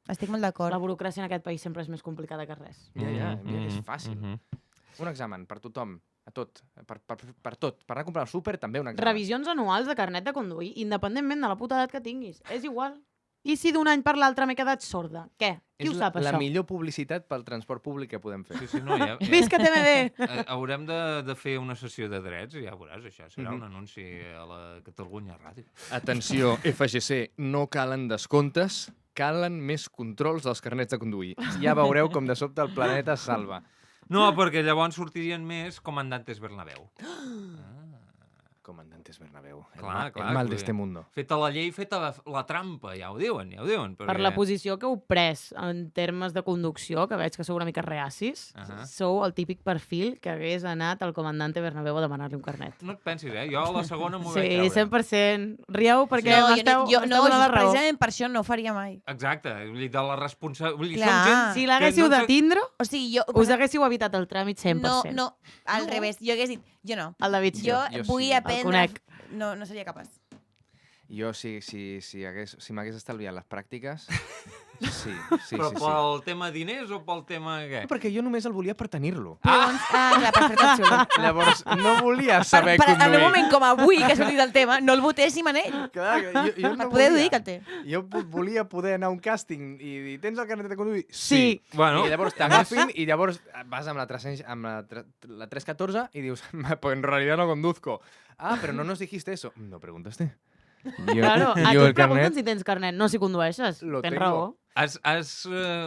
Estic molt d'acord. La burocràcia en aquest país sempre és més complicada que res. Ja, és fàcil. Un examen per tothom, a tot, per tot. Per anar a comprar al súper, també un examen. Revisions anuals de carnet de conduir, independentment de la puta edat que tinguis. És igual. I si d'un any per l'altre m'he quedat sorda? Què? Qui ho sap, la això? millor publicitat pel transport públic que podem fer. Sí, no, ja... Visca TMB! Haurem de fer una sessió de drets i ja veuràs, això serà un anunci a la Catalunya Ràdio. Atenció, FGC, no calen descomptes, calen més controls dels carnets de conduir. Ja veureu com de sobte el planeta es salva. No, perquè llavors sortirien més Comandantes Bernabéu. Comandantes Bernabéu. Clar, el mal d'este mundo. Feta la llei, feta la trampa, ja ho diuen. Per la posició que heu pres en termes de conducció, que veig que sou una mica reacis, sou el típic perfil que hagués anat al comandante Bernabéu a demanar-li un carnet. No et pensis, Jo a la segona m'ho Sí, vaig creure. 100%. Rieu perquè No, m'esteu jo no, donant la raó. precisament per això no ho faria mai. Exacte, vull dir, de la responsabilitat... Clar. Si l'haguéssiu de tindre, O sigui, jo... us haguéssiu evitat el tràmit 100%. No, al revés. Jo hagués dit, jo no. El David sí. Jo Jo vull sí. aprendre... conec. No seria capaç. Jo, si m'hagués estalviat les pràctiques, sí. Però pel tema diners o pel tema què? Perquè jo només el volia per tenir-lo. Clar, per fer-te el xulo. Llavors, no volia saber En conduir. un moment com avui, que ha sortit del tema, no el votéssim en ell. Clar, jo Per no poder dir volia. que el té. Jo volia poder anar a un càsting i dir, tens el carnet de conduir? Sí. Bueno, I llavors t'agafin i llavors vas amb la 314 i dius, pues en realidad no conduzco. Ah, pero no nos dijiste eso. No preguntaste. Claro, a tu jo et pregunten si tens carnet, no si condueixes. Lo Tens tengo. raó. has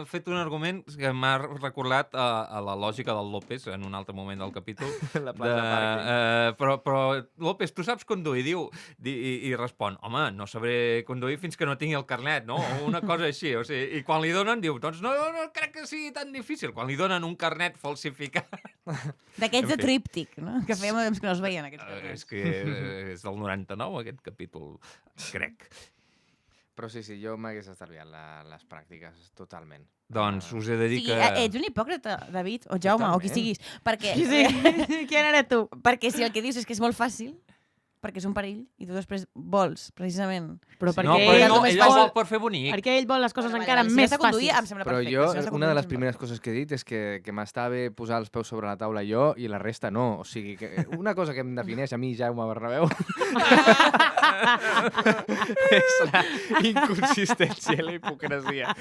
fet un argument que m'ha recordat a la lògica del López en un altre moment del capítol. La plaça de pàrquing. Però, López, tu saps conduir? Diu, i respon, home, no sabré conduir fins que no tingui el carnet, no? O una cosa així. O sigui, i quan li donen, diu, doncs no crec que sigui tan difícil. Quan li donen un carnet falsificat... D'aquests de En fi. tríptic, no? Que fèiem temps que no es veien, aquests És carnets. que és del 99, aquest capítol, crec. Però sí, jo m'hagués estalviat les pràctiques, totalment. Doncs us he de O dir sigui, que... ets un hipòcrita, David, o Jaume, o qui Totalment. siguis. Perquè, Sí. Qui eres tu? perquè si el que dius és que és molt fàcil, perquè és un perill, i tu després vols, precisament... Però No, perquè però ell, no, més ell ho fàcil. vol per fer bonic. perquè ell vol les coses Vale, encara vale, més si has de conduir, fàcils. em sembla Però perfecte. jo, Si has de una de les conduir, primeres coses que he dit és que m'està bé posar els peus sobre la taula jo i la resta no. O sigui, que una cosa que em defineix a mi, Jaume Bernabéu, és la inconsistència i la hipocresia.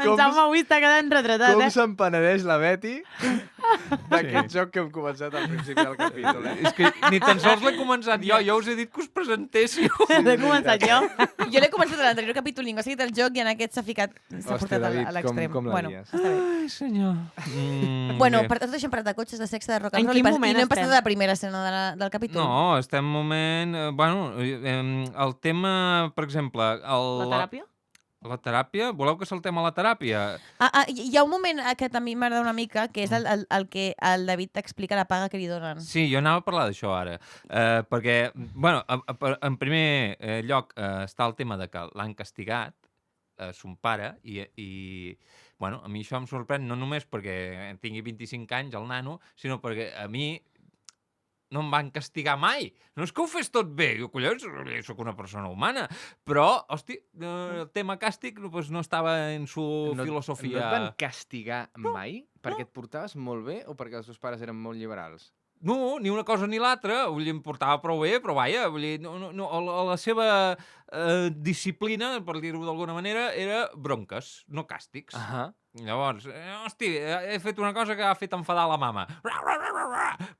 En Jaume avui està quedant retratat, Com se'n penedeix la Betty d'aquest joc que hem començat al principi del capítol. És que ni tan sols l'he començat jo us he dit que us presentéssiu. L'he començat jo. Jo l'he començat a l'anterior capítol, ningú ha seguit el joc i en aquest s'ha portat David, a l'extrem. com la lies? Està bé. Ai, senyor. Bueno, per tot això hem parlat de cotxes, de sexe, de rock and En roll quin i moment no hem passat estem? a la primera escena del capítol. No, estem en un moment... el tema, per exemple... La teràpia? La teràpia? Voleu que saltem a la teràpia? Hi ha un moment que també m'agrada una mica, que és el que el David t'explica la paga que li donen. Sí, jo anava a parlar d'això ara. Perquè, bueno, en primer lloc està el tema de que l'han castigat, son pare, i bueno, a mi això em sorprèn no només perquè tingui 25 anys el nano, sinó perquè a mi no em van castigar mai. No és que ho fes tot bé. Jo, collons, soc una persona humana. Però, hosti, el tema càstig no estava en su filosofia. No et van castigar mai? Perquè et portaves molt bé o perquè els teus pares eren molt liberals? No, ni una cosa ni l'altra. Vull dir, em portava prou bé, però vaja, vull dir, la seva disciplina, per dir-ho d'alguna manera, era bronques, no càstigs. Llavors, hosti, he fet una cosa que ha fet enfadar la mama.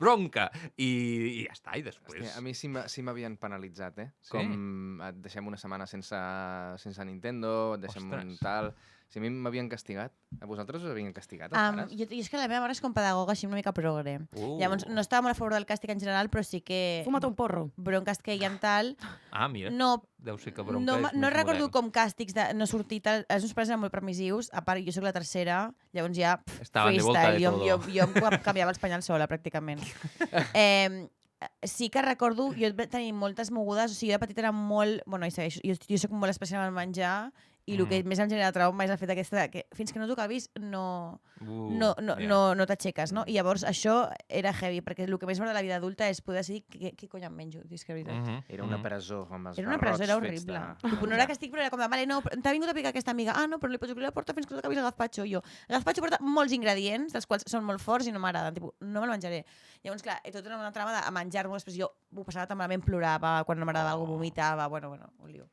Bronca. I ja està, i després... Hòstia, a mi sí m'havien penalitzat, Sí? Com et deixem una setmana sense Nintendo, et deixem un tal... Si a mi m'havien castigat, a vosaltres us havien castigat, els pares? Jo és que la meva mare és com pedagoga així una mica progre. Llavors, no estava molt a favor del càstig en general, però sí que... Fuma't un porro. Bronques que hi ha tal... Mira, No, deu ser que bronca és no més recordo modern. com càstigs de no sortir tal. Els meus pares eren molt permissius, a part jo sóc la tercera, llavors ja Estaven de volta de freestyle, todo. jo em canviava els penyals sola pràcticament. Sí que recordo, jo tenir moltes mogudes, o sigui, jo de petita era molt... Bueno, i segueixo, jo soc molt especial amb el menjar, i el que més em genera trauma és el fet aquesta que fins que no t'ho acabis no t'aixeques, no? I llavors això era heavy, perquè el que més m'agrada de la vida adulta és poder decidir què cony em menjo, és que és veritat. Era una presó amb els Era una presó, era horrible. No era castig, però era com de, vale, no, t'ha vingut a picar aquesta amiga. No, però li pots obrir la porta fins que no t'acabis el gazpacho. Jo, el gazpacho porta molts ingredients, dels quals són molt forts i no m'agraden. No me'l menjaré. Llavors, clar, tot era una trama de menjar-m'ho, després jo ho passava tan malament, plorava, quan no m'agradava alguna cosa, vomitava, bueno, un lío.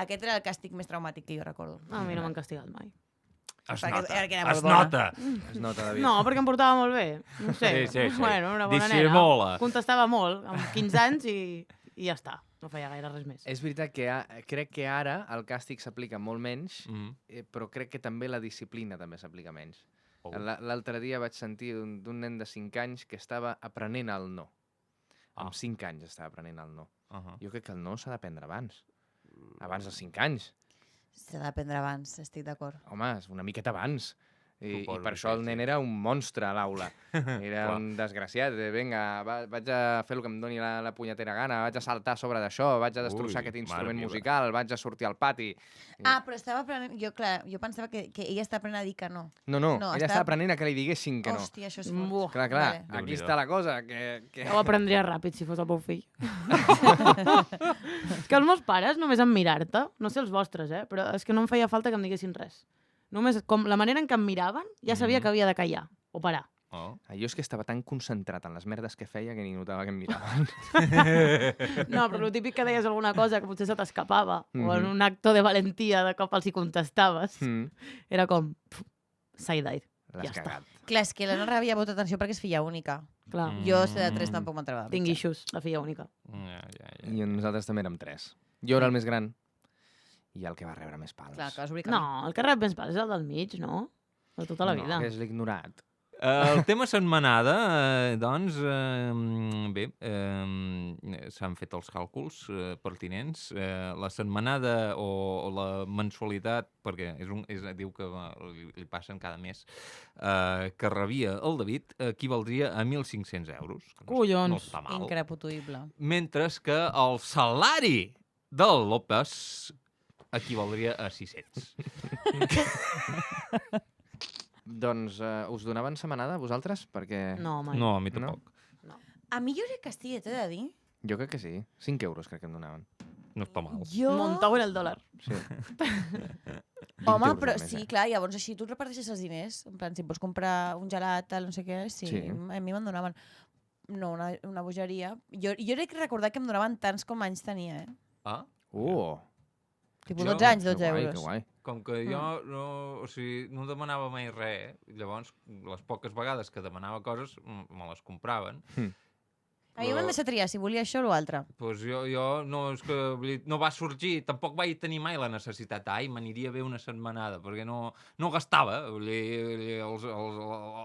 Aquest era el càstig més traumàtic que jo recordo. A mi no m'han castigat mai. Es Perquè nota. Es nota, David. No, perquè em portava molt bé. No sé. Sí. Bueno, una bona Dissimula. nena. Contestava molt, amb 15 anys i ja està. No feia gaire res més. És veritat que crec que ara el càstig s'aplica molt menys, però crec que també la disciplina també s'aplica menys. L'altre dia vaig sentir d'un nen de 5 anys que estava aprenent el no. Amb 5 anys estava aprenent el no. Jo crec que el no s'ha d'aprendre abans dels 5 anys. S'ha d'aprendre abans, estic d'acord. Home, una miqueta abans. I Suposo per això el nen era un monstre a l'aula. Era un desgraciat. Vinga, vaig a fer el que em doni la punyetera gana, vaig a saltar a sobre d'això, vaig a destrossar aquest instrument musical, vaig a sortir al pati. Però estava aprenent... Jo pensava que ella està aprenent a dir que no. No, ella estava aprenent a que li diguessin que no. Hòstia, això és fort. Clar, Vale. aquí està la cosa. Que... Ho aprendria ràpid si fos el meu fill. És que els meus pares, només en mirar-te, no sé els vostres, però és que no em feia falta que em diguessin res. Només, com la manera en què em miraven, ja sabia que havia de callar o parar. Jo és que estava tan concentrat en les merdes que feia que ni notava que em miraven. No, però el típic que deies alguna cosa que potser se t'escapava, o en un acte de valentia de cop els hi contestaves, era com, side-eye. L'has cagat. Clar, és que la Nora havia molta atenció perquè és filla única. Clar. Jo, de 3, tampoc m'entrava. Tinc issues, la filla única. I nosaltres també érem 3. Jo era el més gran i el que va rebre més pals. Clar, que vas obrir No, el que rep més pals és el del mig, no? De tota la vida. No, que és l'ignorat. El tema setmanada, doncs, bé, s'han fet els càlculs pertinents. La setmanada o la mensualitat, perquè diu que li passen cada mes, que rebia el David, equivaldria a 1.500 euros. Collons. No està mal. Increputuïble. Mentre que el salari del López equivaldria a 600. Doncs us donaven setmanada, vosaltres? Perquè... No, mai. No, a mi tampoc. A mi jo crec que sí, t'he de dir. Jo crec que sí. 5 euros crec que em donaven. No està mal. Jo... Montau era el dòlar. Sí. Home, 20 però euros al mes, sí, clar, llavors així tu reparteixes els diners. En plan, si em vols comprar un gelat, tal, no sé què, sí. A mi me'n donaven. No, una bogeria. Jo crec que recordar que em donaven tants com anys tenia, Ah? Tipus 12 anys, 12 Que euros. guai. Com que jo no demanava mai res, llavors les poques vegades que demanava coses me les compraven. A mi m'han deixat triar si volia això o l'altre. Pues jo no, és que no va sorgir, tampoc vaig tenir mai la necessitat. Ai, m'aniria bé una setmanada, perquè no gastava.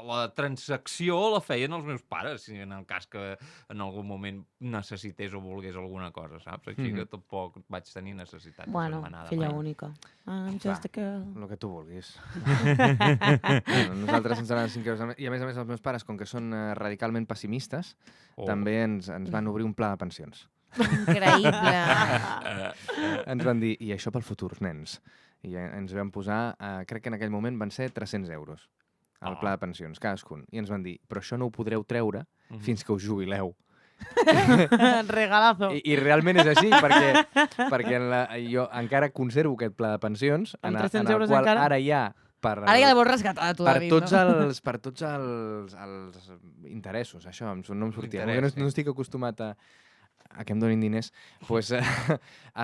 La transacció la feien els meus pares, si en el cas que en algun moment necessités o volgués alguna cosa, saps? Així que tampoc vaig tenir necessitat de setmanada. Filla mai. única. I'm just a girl. El que tu vulguis. Nosaltres ens anaven 5 euros. I a més els meus pares, com que són radicalment pessimistes, també ens van obrir un pla de pensions. Increïble. Ens van dir, i això pel futur, nens. I ens vam posar, crec que en aquell moment van ser 300 euros, el pla de pensions, cadascun. I ens van dir, però això no ho podreu treure fins que us jubileu. Regalazo. I realment és així, perquè jo encara conservo aquest pla de pensions, Amb en 300 el euros qual encara? ara hi ha... Ara ja el vols rescatar, tu, David, no? Per tots els interessos, això, no em sortia. Interès, No estic acostumat a que em donin diners, doncs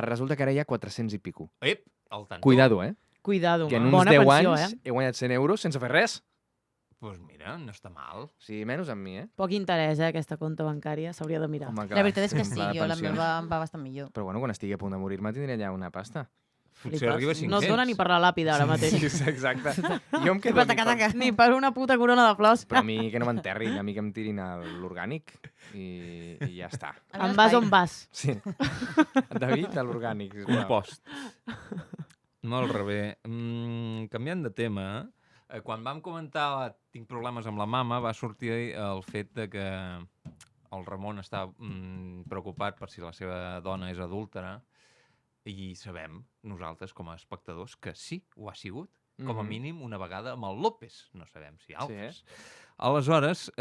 resulta que ara hi ha 400 i pico. Ep, al tanto. Cuidado, Cuidado. que en uns Bona 10 pensió, anys he guanyat 100 euros sense fer res. Pues mira, no està mal. O sigui, menys amb mi, Poc interès, aquesta compte bancària, s'hauria de mirar. Home, La veritat és que un sí, pla de jo la pensions. meva em va bastant millor. Però bueno, quan estigui a punt de morir-me tindré allà una pasta. Potser arriba a 500. No et dona ni per la làpida ara mateix. Sí, exacte. Jo em quedo... Per taca-taca. Ni per una puta corona de flors. Però a mi que no m'enterrin, a mi que em tirin a l'orgànic i ja està. En vas on vas. Sí. David, a l'orgànic. Compost. Molt bé. Canviant de tema, quan vam comentar tinc problemes amb la mama, va sortir el fet de que el Ramon està preocupat per si la seva dona és adúltera i sabem, nosaltres com a espectadors, que sí, ho ha sigut, com a mínim una vegada amb el López, no sabem si altres. Aleshores,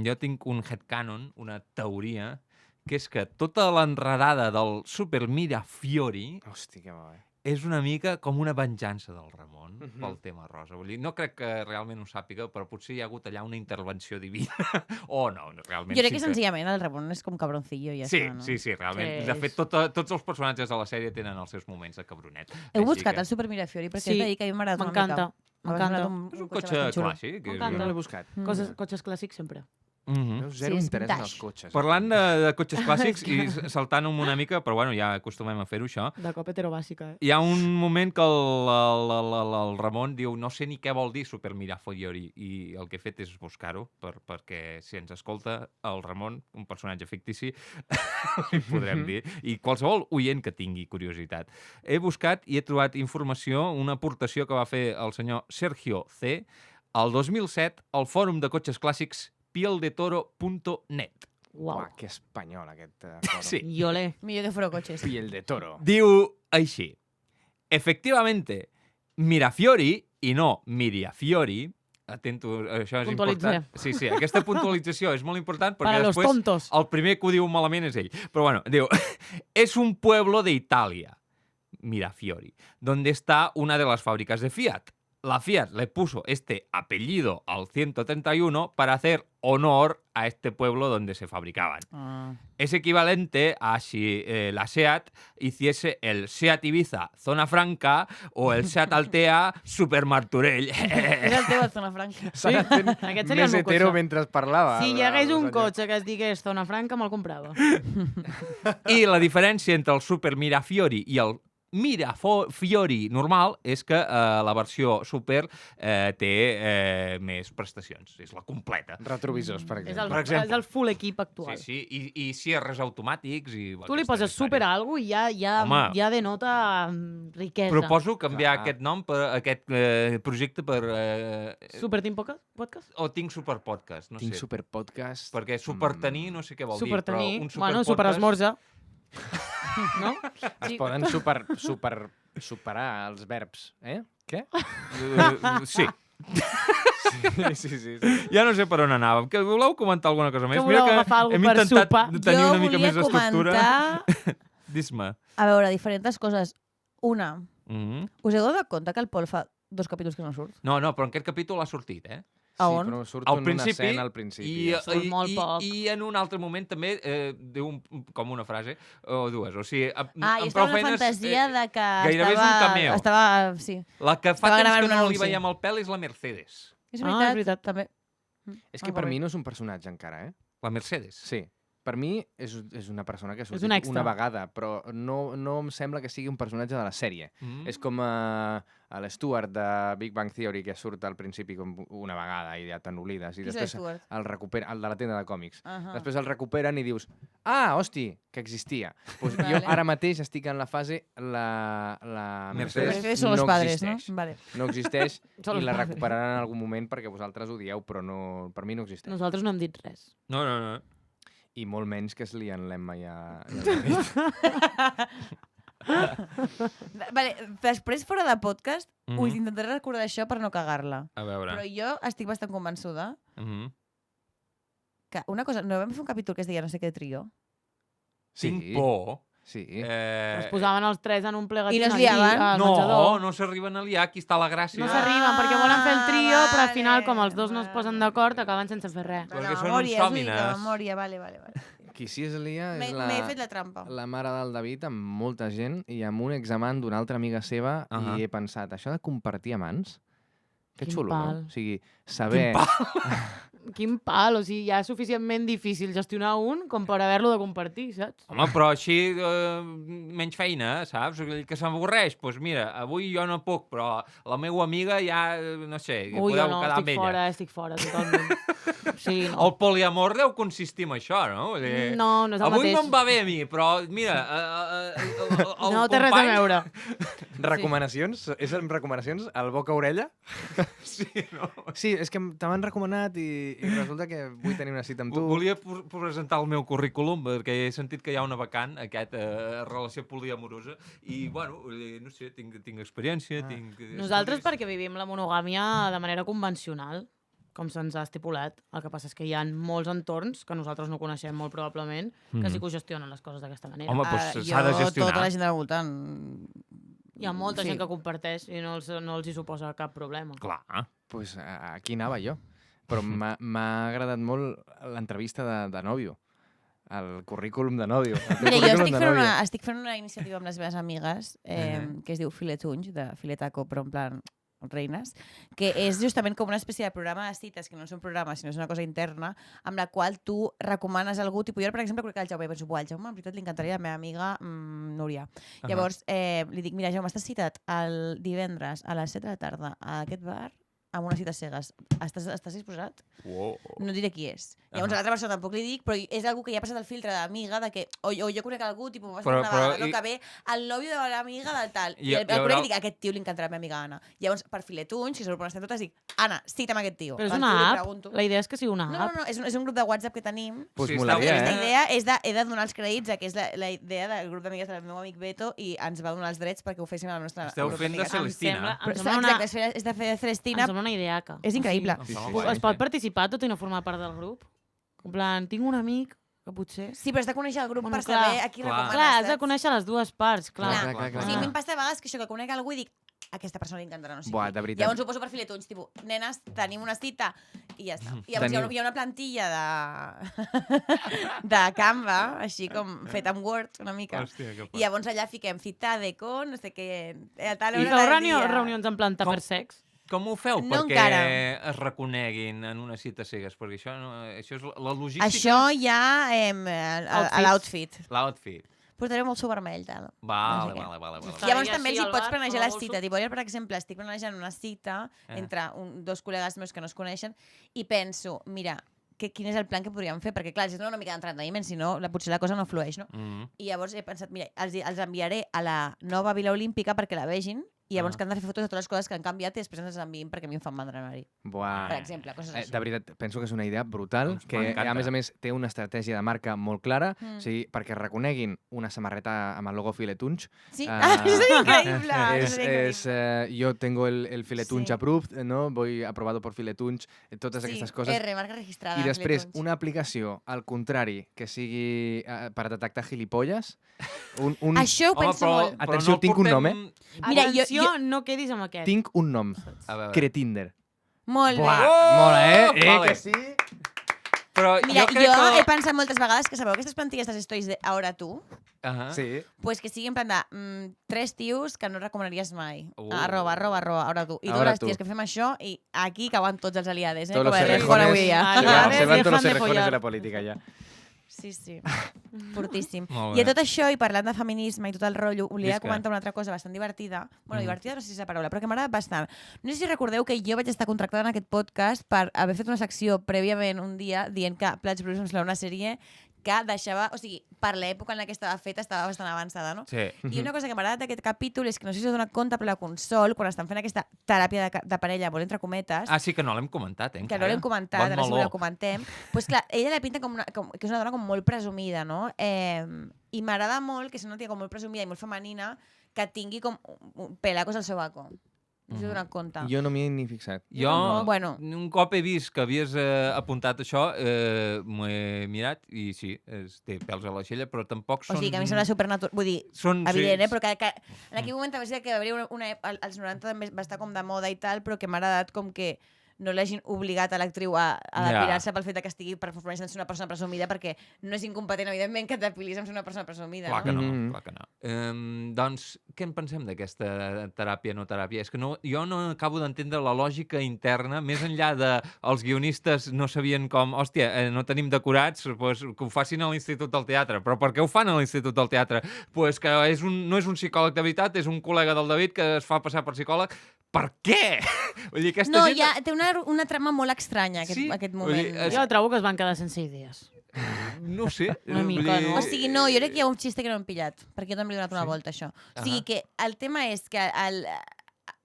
jo tinc un headcanon, una teoria, que és que tota l'enredada del Super Mirafiori Hosti, que bo, és una mica com una venjança del Ramon pel tema rosa. Vull dir, no crec que realment ho sàpiga, però potser hi ha hagut allà una intervenció divina. O no, realment Jo crec que sí senzillament el Ramon és com cabroncillo i ja Sí, està, no? sí, realment. Sí. De fet, tots els personatges de la sèrie tenen els seus moments de cabronet. Heu Així buscat que el Super Mirafiori perquè Sí, he de dir que a mi m'agrada una mica. m'encanta. M'encanta. És un cotxe bastant xulo. clàssic. M'encanta. No l'he buscat. Cotxes clàssics sempre. Veus, zero Sí, és interès en vintage. els cotxes. Parlant de cotxes clàssics i saltant-me una mica, però bueno, ja acostumem a fer-ho, això. De cop heterobàsica, Hi ha un moment que el Ramon diu no sé ni què vol dir Super Mirafiori i el que he fet és buscar-ho perquè si ens escolta el Ramon, un personatge fictici, li podrem dir, i qualsevol oient que tingui curiositat. He buscat i he trobat informació, una aportació que va fer el senyor Sergio C. el 2007 al fòrum de cotxes clàssics pieldetoro.net. Uau. Uah, que espanyol, aquest fòrum. Sí. Iole. Millor que fora cotxes. Piel de toro. Diu així. Efectivamente, Mirafiori i no Miriafiori. Atento, això és Puntualitza. important. Sí, sí, aquesta puntualització és molt important perquè Para los després tontos. el primer que ho diu malament és ell. Però bueno, diu, es un pueblo de Italia, Mirafiori, donde está una de las fábricas de Fiat. La Fiat le puso este apellido al 131 para hacer honor a este pueblo donde se fabricaban. Es equivalente a si la SEAT hiciese el SEAT Ibiza Zona Franca o el SEAT Altea Super Martorell. És el teu a Zona Franca. Sí, aquest seria el Més meu hetero cotxe. mentre parlava. Si hi hagués un senyor. cotxe que es digués Zona Franca, me'l comprava. I la diferència entre el Super Mirafiori i el Mirafiori normal és que la versió Super té més prestacions. És la completa. Retrovisors, per És exemple. el, és el full equip actual. Sí, sí. I cierres automàtics. I Tu li poses Super a algú i Home. ja denota riquesa. Proposo canviar Clar. aquest nom per aquest projecte per... Super Team Podcast? O tinc Super Podcast, no Tinc sé. super podcast. Perquè supertenir no sé què vol Super dir, però tenir. un super Bueno, Super Esmorza. No? Es poden superar els verbs, eh? Què? Sí. Sí. Ja no sé per on anàvem. Que voleu comentar alguna cosa més? Que voleu agafar alguna hem per intentat sopar. tenir Jo una mica volia més d'estructura. comentar, Dis-me. a veure, diferents coses. Una, Mm -hmm. us heu donat compte que el Pol fa 2 capítols que no surt? No, però en aquest capítol ha sortit, eh? A on? Sí, però surt Al en una principi, escena al principi. Surt molt poc. I en un altre moment també diu com una frase o dues. O sigui, I amb estava prou la feines... fantasia de que gairebé és un cameo. Sí. La que fa estava temps gravant que un no li anunci. veiem el pèl és la Mercedes. És Ah, veritat, és veritat. també. És que per mi no és un personatge encara, eh? La Mercedes. Sí. Per mi és una persona que ha És sortit un extra. una vegada, però no em sembla que sigui un personatge de la sèrie. És com l'Stuart de Big Bang Theory, que surt al principi com una vegada i ja te n'oblides. I Qui és després l'Stuart? el recupera, el de la tenda de còmics. Ahà. Després el recuperen i dius, hosti, que existia. Pues Vale. jo ara mateix estic en la fase la Mercedes Mercedes Son los no padres, existeix. ¿no? Vale. No existeix Són i els la padres. recuperaran en algun moment perquè vosaltres ho dieu, però no, per mi no existeix. Nosaltres no hem dit res. No. I molt menys que es lien l'Emma i el David. Vale, després, fora de podcast, Mhm. us intentaré recordar això per no cagar-la. A veure. Però jo estic bastant convençuda Mhm. que una cosa... No vam fer un capítol que es deia no sé què trio? Tinc por. Sí. Es posaven els tres en un plegatín I no es allí liaven? al No, menjador. no s'arriben a liar, aquí està la gràcia. No s'arriben perquè volen fer el trio, però al final, vale, com els dos no es posen vale. d'acord, acaben sense fer res. Perquè De són uns memòria, és sòmines. de memòria, vale. Qui sí es lia és M'he fet la trampa. la mare del David amb molta gent i amb un examen d'una altra amiga seva Ahà. i he pensat, això de compartir amants? Que Quin xulo, pal. no? O sigui, saber... Quin pal, o sigui, ja és suficientment difícil gestionar un com per haver-lo de compartir, saps? Home, però així menys feina, saps? Aquell que s'avorreix, doncs mira, avui jo no puc, però la meva amiga ja, no sé, Ui, podeu jo no, quedar amb ella. estic fora, totalment. Sí, no. El poliamor deu consistir en això, no? Vull dir, No, no és el avui mateix. no em va bé a mi, però mira, el No té res a company- veure. Recomanacions? És amb recomanacions al boca-orella? Sí, no? Sí, és que te m'han recomanat i resulta que vull tenir una cita amb tu. Volia presentar el meu currículum perquè he sentit que hi ha una vacant, aquesta relació poliamorosa, i, bueno, no sé, tinc experiència, tinc... Nosaltres estudis. perquè vivim la monogàmia de manera convencional, com se'ns ha estipulat. El que passa és que hi ha molts entorns que nosaltres no coneixem molt probablement, que sí que ho gestionen les coses d'aquesta manera. Home, doncs s'ha de gestionar. Tota la gent del voltant... Hi ha molta sí. gent que comparteix i no els hi suposa cap problema. Clar. Pues aquí anava jo. Però m'ha agradat molt l'entrevista de Nòvio. El currículum de Nòvio. Mira, jo estic fent una iniciativa amb les meves amigues que es diu Filetunys, de Filetaco, però en plan reines, que és justament com una espècie de programa de cites, que no és un programa, sinó és una cosa interna, amb la qual tu recomanes algú, tipus, jo, per exemple, crec que el Jaume, penso, el Jaume, en veritat, li encantaria a la meva amiga Núria. Llavors, li dic, mira, Jaume, estàs citat el divendres a les 7 de la tarda a aquest bar amb unes cites cegues. Estàs disposat? Wow. No diré qui és. Llavors, a l'altra persona tampoc li dic, però és algú que ja ha passat el filtre d'amiga, de que, o jo conec algú, tipus, m'ho vas Però- una però vegada, no, i- que ve el nòvio de l'amiga del tal. I- I el hi haurà- conec i dic, aquest tio li encantarà a la meva amiga Anna. Llavors, per Filetunys, si s'ho estem totes, dic, Anna, cita'm aquest tio. Però és Al una tio li app. pregunto. La idea és que sigui una No, app. no, és un grup de WhatsApp que tenim. Pues Sí, molaria, està Aquesta bé. idea he de donar els crèdits, que és la idea del grup d'amigues del meu amic Beto, i ens va donar els drets perquè ho féssim a la nostra Esteu grup fent de d'amigues. Celestina. Em Però, sembla una, exacte, és de fer de em Celestina. sembla una ideaca. És increïble. Em sembla Sí, guai. Es pot participar tot i no formar part del grup? En plan, tinc un amic que potser... Sí, però has de conèixer el grup Bueno, per clar. saber a qui Clar. recomanes. Clar, has de saps? conèixer les dues parts, clar. Clar. Sí, a mi em passa a vegades que això, que conec algú i dic, aquesta persona li encantarà, no sé Buah, qui. de veritat. Llavors ho poso per Filetunys, tipus, nenes, tenim una cita, i ja està. I llavors Teniu- hi ha una plantilla de Canva, així com feta amb Word, una mica. Hòstia, que I llavors allà fiquem cita de con, no sé què... Tal I hora feu del dia. reunions en planta Com? per sex? Com ho feu No perquè encara. es reconeguin en una cita cegues? Perquè això és la logística... Això ja a l'outfit. L'outfit. Portaré molt su vermell, tal. Vale, No sé què. vale. Està Llavors ahí també així els hi al pots bar, planejar amb les el cites. Jo, per exemple, estic planejant una cita entre dos col·legues meus que no es coneixen i penso, mira, quin és el plan que podríem fer? Perquè, clar, és una mica d'entreteniment, si no, potser la cosa no flueix, no? I llavors he pensat, mira, els enviaré a la nova Vila Olímpica perquè la vegin i llavors que han de fer fotos de totes les coses que han canviat i després ens les enviïn perquè a mi em fan mandra anar-hi. Buah. Per exemple, coses així. De veritat, penso que és una idea brutal, Doncs que m'encanta. a més té una estratègia de marca molt clara, o sigui, perquè reconeguin una samarreta amb el logo Filetunys. Sí? Ah. Això seria increïble! Això seria increïble. Yo tengo el Filetunys Sí. approved, ¿no? Voy aprobado por Filetunys, totes aquestes coses. R, marca registrada. I després, Filetunys. una aplicació, al contrari, que sigui per detectar gilipolles. Un Això ho penso molt. Atenció, tinc un nom, Mira, Atenció, no quedis amb aquest. Tinc un nom, A veure. Cretinder. Molt bé. Mola, Vale. Que sí? Però Mira, jo crec jo que... he pensat moltes vegades que sabeu aquestes plantilles de stories de Ahora tu? Sí. Pues que sigui en plan de 3 tios que no recomanaries mai. Arroba, ahora tu. I Ahora totes les ties que fem això, i aquí cauen tots els aliades, Todos com los a cerrejones. avui dia. Ah, Se Aliades van todos los dejan de cerrejones follar. de la política, ja. Sí. Fortíssim. Molt I bé. a tot això, i parlant de feminisme i tot el rotllo, volia Visca. comentar una altra cosa bastant divertida. Bueno, divertida no sé si és la paraula, però que m'agrada bastant. No sé si recordeu que jo vaig estar contractada en aquest podcast per haver fet una secció prèviament un dia dient que Plats Bruts em sembla una sèrie que deixava... O sigui, per l'època en la que estava feta, estava bastant avançada, no? Sí. I una cosa que m'ha agradat d'aquest capítol és que no sé si us heu donat compte, però la Consol, quan estan fent aquesta teràpia de parella, molt entre cometes, Ah, sí que no l'hem comentat, que encara. no l'hem comentat, Bon ara sí que meló. la comentem, doncs clar, ella la pinta que és una dona com molt presumida, no? I m'agrada molt que és una tia com molt presumida i molt femenina que tingui com pelacos al sobaco. No us heu donat compte. Jo no m'hi he ni fixat. Jo, Bueno. un cop he vist que havies apuntat això, m'ho he mirat i sí, té pèls a l'aixella, però tampoc O són... sigui, que a mi em sembla supernatural. Vull dir, Són, evident, sí, però que en aquell moment també que va haver als 90 també va estar com de moda i tal, però que m'ha agradat com que no l'hagin obligat a l'actriu a depilar-se pel fet de que estigui performant sense una persona presumida, perquè no és incompetent, evidentment, que et depilis amb ser una persona presumida. Clar que no, Mhm. clar que no. Doncs, què en pensem d'aquesta teràpia, no teràpia? És que no, jo no acabo d'entendre la lògica interna, més enllà de els guionistes no sabien com, hòstia, no tenim decorats, pues, que ho facin a l'Institut del Teatre. Però per què ho fan a l'Institut del Teatre? Pues que no és un psicòleg de veritat, és un col·lega del David que es fa passar per psicòleg. Per què? Vull dir, aquesta No, gent... té una trama molt estranya, aquest Vull dir, moment. Jo trobo que es van quedar sense idees. No sé. Una vull mica, dir- no? O sigui, no, jo crec que hi ha un xiste que no hem pillat, perquè jo també li he donat una volta, això. O sigui, Ahà. que el tema és que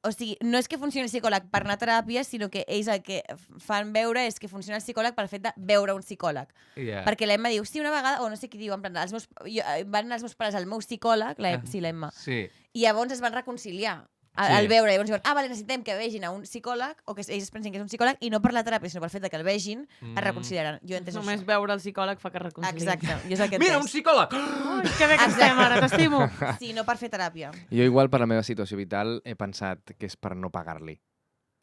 o sigui, no és que funcioni el psicòleg per anar a teràpia, sinó que ells el que fan veure és que funciona el psicòleg per fet de veure un psicòleg. Yeah. Perquè l'Emma diu, sí, una vegada, o no sé qui diu, en plan, van anar els meus pares al meu psicòleg, l'Emma, Sí. i llavors es van reconciliar. Sí. Al veure, llavors diuen, vale, necessitem que vegin a un psicòleg, o que ells es pensin que és un psicòleg, i no per la teràpia, sinó pel fet de que el vegin, es reconciliaran. Jo he entès Només això. veure el psicòleg fa que reconciliï. Exacte, jo és el que he Mira, un entès. psicòleg! Ai, que bé que estem ara, t'estimo. Sí, no per fer teràpia. Jo igual per la meva situació vital he pensat que és per no pagar-li.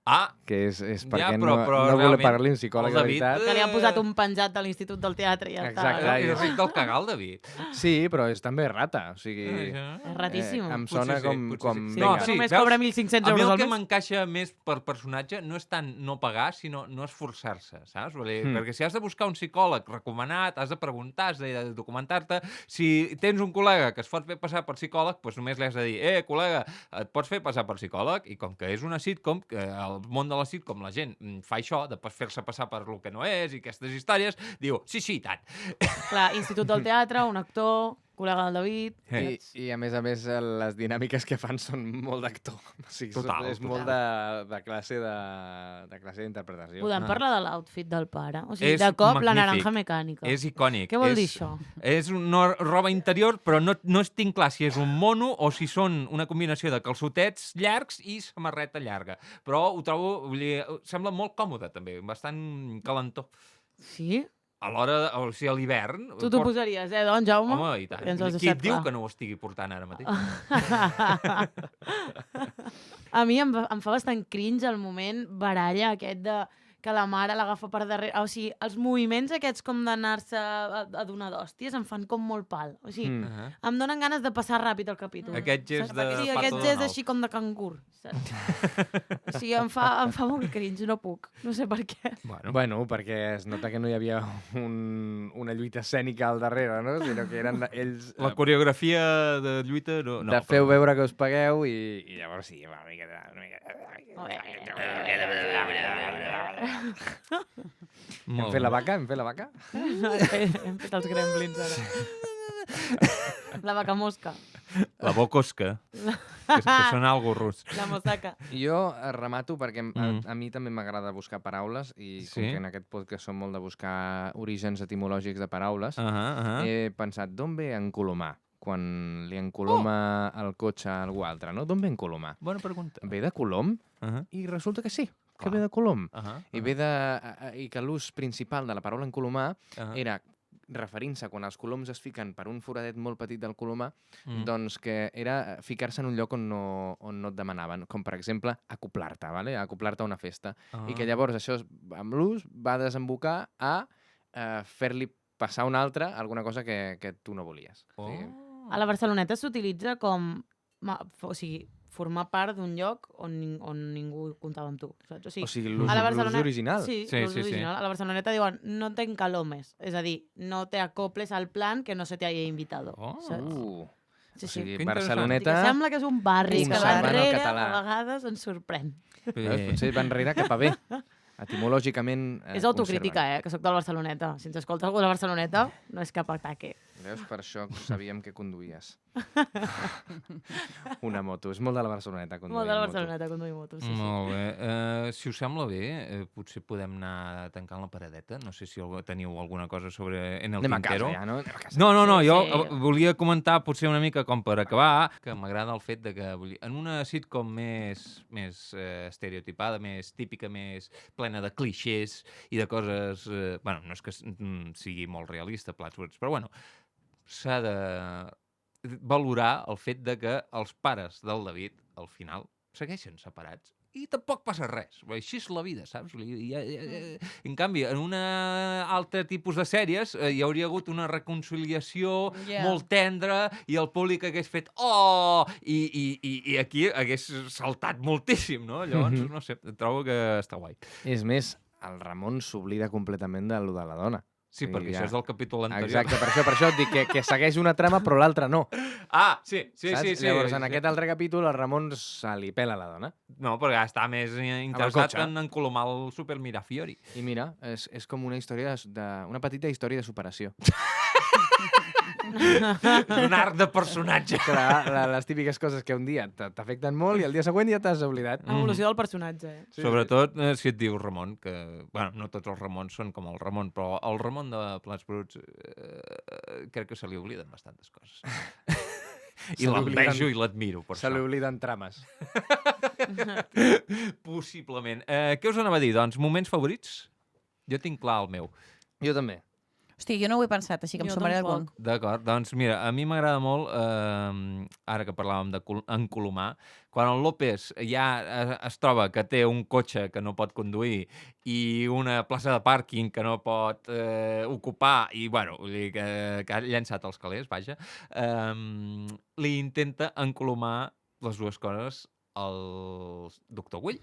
Ah, Que és perquè Ja, però no voler realment, pagar-li un psicòleg el de David, veritat. Que li han posat un penjat de l'Institut del Teatre i ja Exacte. està. és ric del cagar, el David. Sí, però és també rata. O sigui, És ratíssim. em Potser sona sí, com... potser com sí. Sí, No, que sí, només veus? cobra 1.500 A mi euros el al que mes. m'encaixa més per personatge no és tant no pagar, sinó no esforçar-se, saps? Perquè si has de buscar un psicòleg recomanat, has de preguntar, has de documentar-te. Si tens un col·lega que es pot fer passar per psicòleg, doncs només li has de dir, col·lega, et pots fer passar per psicòleg? I com que és una sitcom, que al món de la sitcom la gent fa això, de fer-se passar per lo que no és i aquestes històries, diu, sí, i tant. Clar, Institut del Teatre, un actor, col·lega del David... I a més, les dinàmiques que fan són molt d'actor. O sigui, Total, és molt de classe d'interpretació. Podem parlar de l'outfit del pare? O sigui, És de cop, la magnífic. naranja mecànica. És icònic. Què vol dir això? És una roba interior, però no tinc clar si és un mono o si són una combinació de calçotets llargs i samarreta llarga. Però ho trobo, vull dir, sembla molt còmode, també, bastant calentó. Sí? A l'hora, o sigui, a l'hivern... Tu t'ho posaries, doncs, Jaume? Home, i tant. Ja ens ho has Qui deixat et diu clar. que no ho estigui portant ara mateix? A mi em fa bastant cringe el moment baralla aquest de que la mare l'agafa per darrere. O sigui, els moviments aquests com d'anar-se a donar d'hòsties em fan com molt pal. O sigui, em donen ganes de passar ràpid el capítol. Aquest gest de Sí, Pato aquest Donald. gest així com de cangur. Saps? O sigui, em fa molt cringe, no puc. No sé per què. Bueno, perquè es nota que no hi havia una lluita escènica al darrere, no? Sinó que eren ells... La coreografia de lluita... No, de feu veure que us pagueu i llavors sí, va, una miqueta... Hem fet la vaca? Hem fet la vaca? Hem fet els gremlins ara. La vaca mosca. La bocosca. que són algo rus. La mossaca. Jo remato perquè a mi també m'agrada buscar paraules i com que en aquest podcast som molt de buscar orígens etimològics de paraules, he pensat, d'on ve encolomar? Quan li encoloma el cotxe a algú altre, no? D'on ve encolomar? Bona pregunta. Ve de colom? I resulta que sí, que ve de colom. I ve de... I que l'ús principal de la paraula encolomar era referint-se quan els coloms es fiquen per un foradet molt petit del colomar, doncs que era ficar-se en un lloc on no et demanaven, com per exemple acoplar-te, ¿vale? Acoplar-te a una festa. I que llavors això, amb l'ús, va desembocar a fer-li passar a un altre alguna cosa que tu no volies. A la Barceloneta s'utilitza com... O sigui, formar part d'un lloc on ningú comptava amb tu, saps? O sigui, l'ús original. Sí, l'ús original. A la Barceloneta diuen, no te encalomes, és a dir, no te acoples al plan que no se te haya invitado, saps? O sigui, Barceloneta... Sembla que és un barri que darrere a vegades ens sorprèn. Potser va enrere cap a bé. Etimològicament és autocrítica, que soc del Barceloneta. Si ens escolta algú de Barceloneta, no és cap ataque. Veus? Per això sabíem que conduïes. Una moto. És molt de la Barceloneta conduir moto. Molt de la Barceloneta conduir moto, sí. Molt bé. Si us sembla bé, potser podem anar tancant la paradeta. No sé si teniu alguna cosa sobre en el Tintero. Anem a casa, ja, no? Anem a casa. No, jo volia comentar potser una mica com per acabar, que m'agrada el fet de que en una sitcom més estereotipada, més típica, més plena de clixés i de coses... Bueno, no és que sigui molt realista, plats bruts, però bueno, s'ha de valorar el fet de que els pares del David, al final, segueixen separats. I tampoc passa res. Així és la vida, saps? En canvi, en un altre tipus de sèries hi hauria hagut una reconciliació molt tendra i el públic hagués fet oh! I aquí hagués saltat moltíssim, no? Llavors, no sé, trobo que està guai. És més, el Ramon s'oblida completament de lo de la dona. Sí, perquè això és del capítol anterior. Exacte, per això et dic que segueix una trama però l'altra no. Sí. Llavors, en aquest altre capítol, el Ramon se li pela la dona. No, perquè està més interessat en encolomar el Super Mirafiori. I mira, és com una història una petita història de superació. Un arc de personatge. Clar, les típiques coses que un dia t'afecten molt i el dia següent ja t'has oblidat. Evolució del personatge. Sobretot si et dius Ramon, que... Bueno, no tots els Ramons són com el Ramon, però el Ramon de Plats Bruts crec que se li obliden bastantes coses. I l'envejo i l'admiro. Se li obliden trames. Possiblement. Què us anava a dir? Doncs, moments favorits? Jo tinc clar el meu. Jo també. Hòstia, jo no ho he pensat, així que em sumaré algun. D'acord, doncs mira, a mi m'agrada molt, ara que parlàvem d'encolomar, quan el López ja es troba que té un cotxe que no pot conduir i una plaça de pàrquing que no pot ocupar i, bueno, que ha llançat els calés, vaja, li intenta encolomar les dues coses al doctor Güell.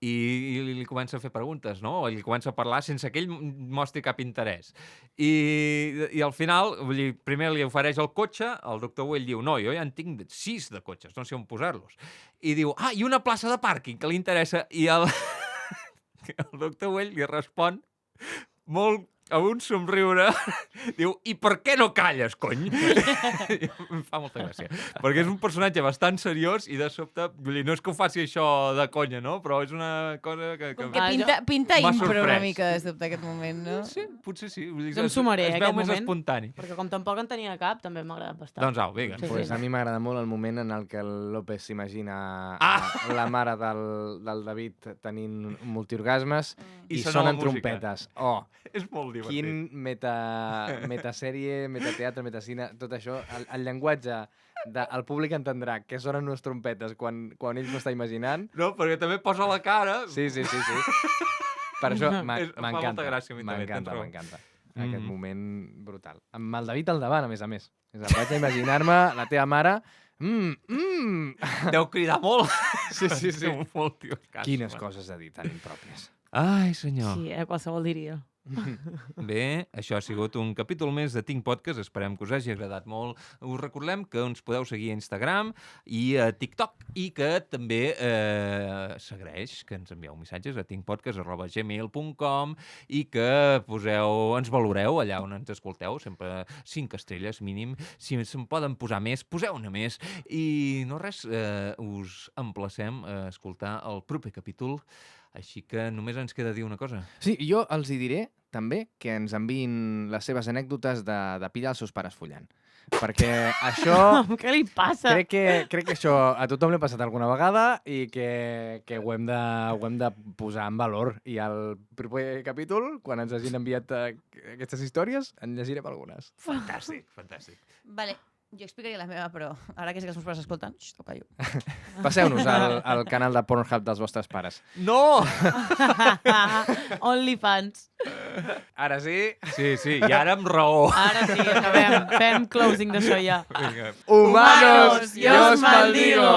I li comença a fer preguntes, no? O li comença a parlar sense que ell mostri cap interès. I al final, vull dir, primer li ofereix el cotxe, el doctor Güell diu, no, jo ja en tinc 6 de cotxes, no sé on posar-los. I diu, i una plaça de pàrquing que li interessa, i el doctor Güell li respon molt amb un somriure, diu, i per què no calles, cony? Em fa molta gràcia. Perquè és un personatge bastant seriós i de sobte, vull dir, no és que ho faci això de conya, no? Però és una cosa que pinta impro una mica de sobte aquest moment, no? Sí, potser sí. Jo em sumaré es veu més espontani. Perquè com tampoc en tenia cap, també m'ha agradat bastant. Doncs au, vinga. Pues a mi m'agrada molt el moment en el que el López s'imagina la mare del David tenint multiorgasmes i sonen trompetes. Oh, és molt divertit. Quin metasèrie, metateatre, metacine, tot això, el llenguatge del públic entendrà que sonen unes trompetes quan ell s'ho està imaginant. No, perquè també posa la cara. Sí. Per això m'encanta. M'encanta. Aquest moment brutal. Amb el David al davant, a més. Vaig a imaginar-me la teva mare... Deu cridar molt. Sí. Molt, tio, quines coses ha dit tan impròpies. Ai, senyor. Sí, qualsevol diria. Bé, això ha sigut un capítol més de Tinc Podcast, esperem que us hagi agradat molt. Us recordem que ens podeu seguir a Instagram i a TikTok i que també s'agraeix que ens envieu missatges a tincpodcast@gmail.com i que ens valoreu allà on ens escolteu, sempre 5 estrelles mínim, si se'n poden posar més, poseu-ne més i no res, us emplacem a escoltar el proper capítol. Així que només ens queda dir una cosa. Sí, jo els hi diré també que ens enviïn les seves anècdotes de pillar els seus pares follant. Perquè això... Què li passa? Crec que això a tothom li ha passat alguna vegada i que ho hem de posar en valor. I al proper capítol, quan ens hagin enviat aquestes històries, en llegirem algunes. Fantàstic. Vale, jo explicaria la meva, però ara que sé que els meus pares escolten, xxt, ho callo. Passeu-nos al canal de Pornhub dels vostres pares. No! OnlyFans. Ara sí. Sí, i ara amb raó. Ara sí, acabem. Fem closing d'això ja. Vinga. Humanos, yo os maldigo.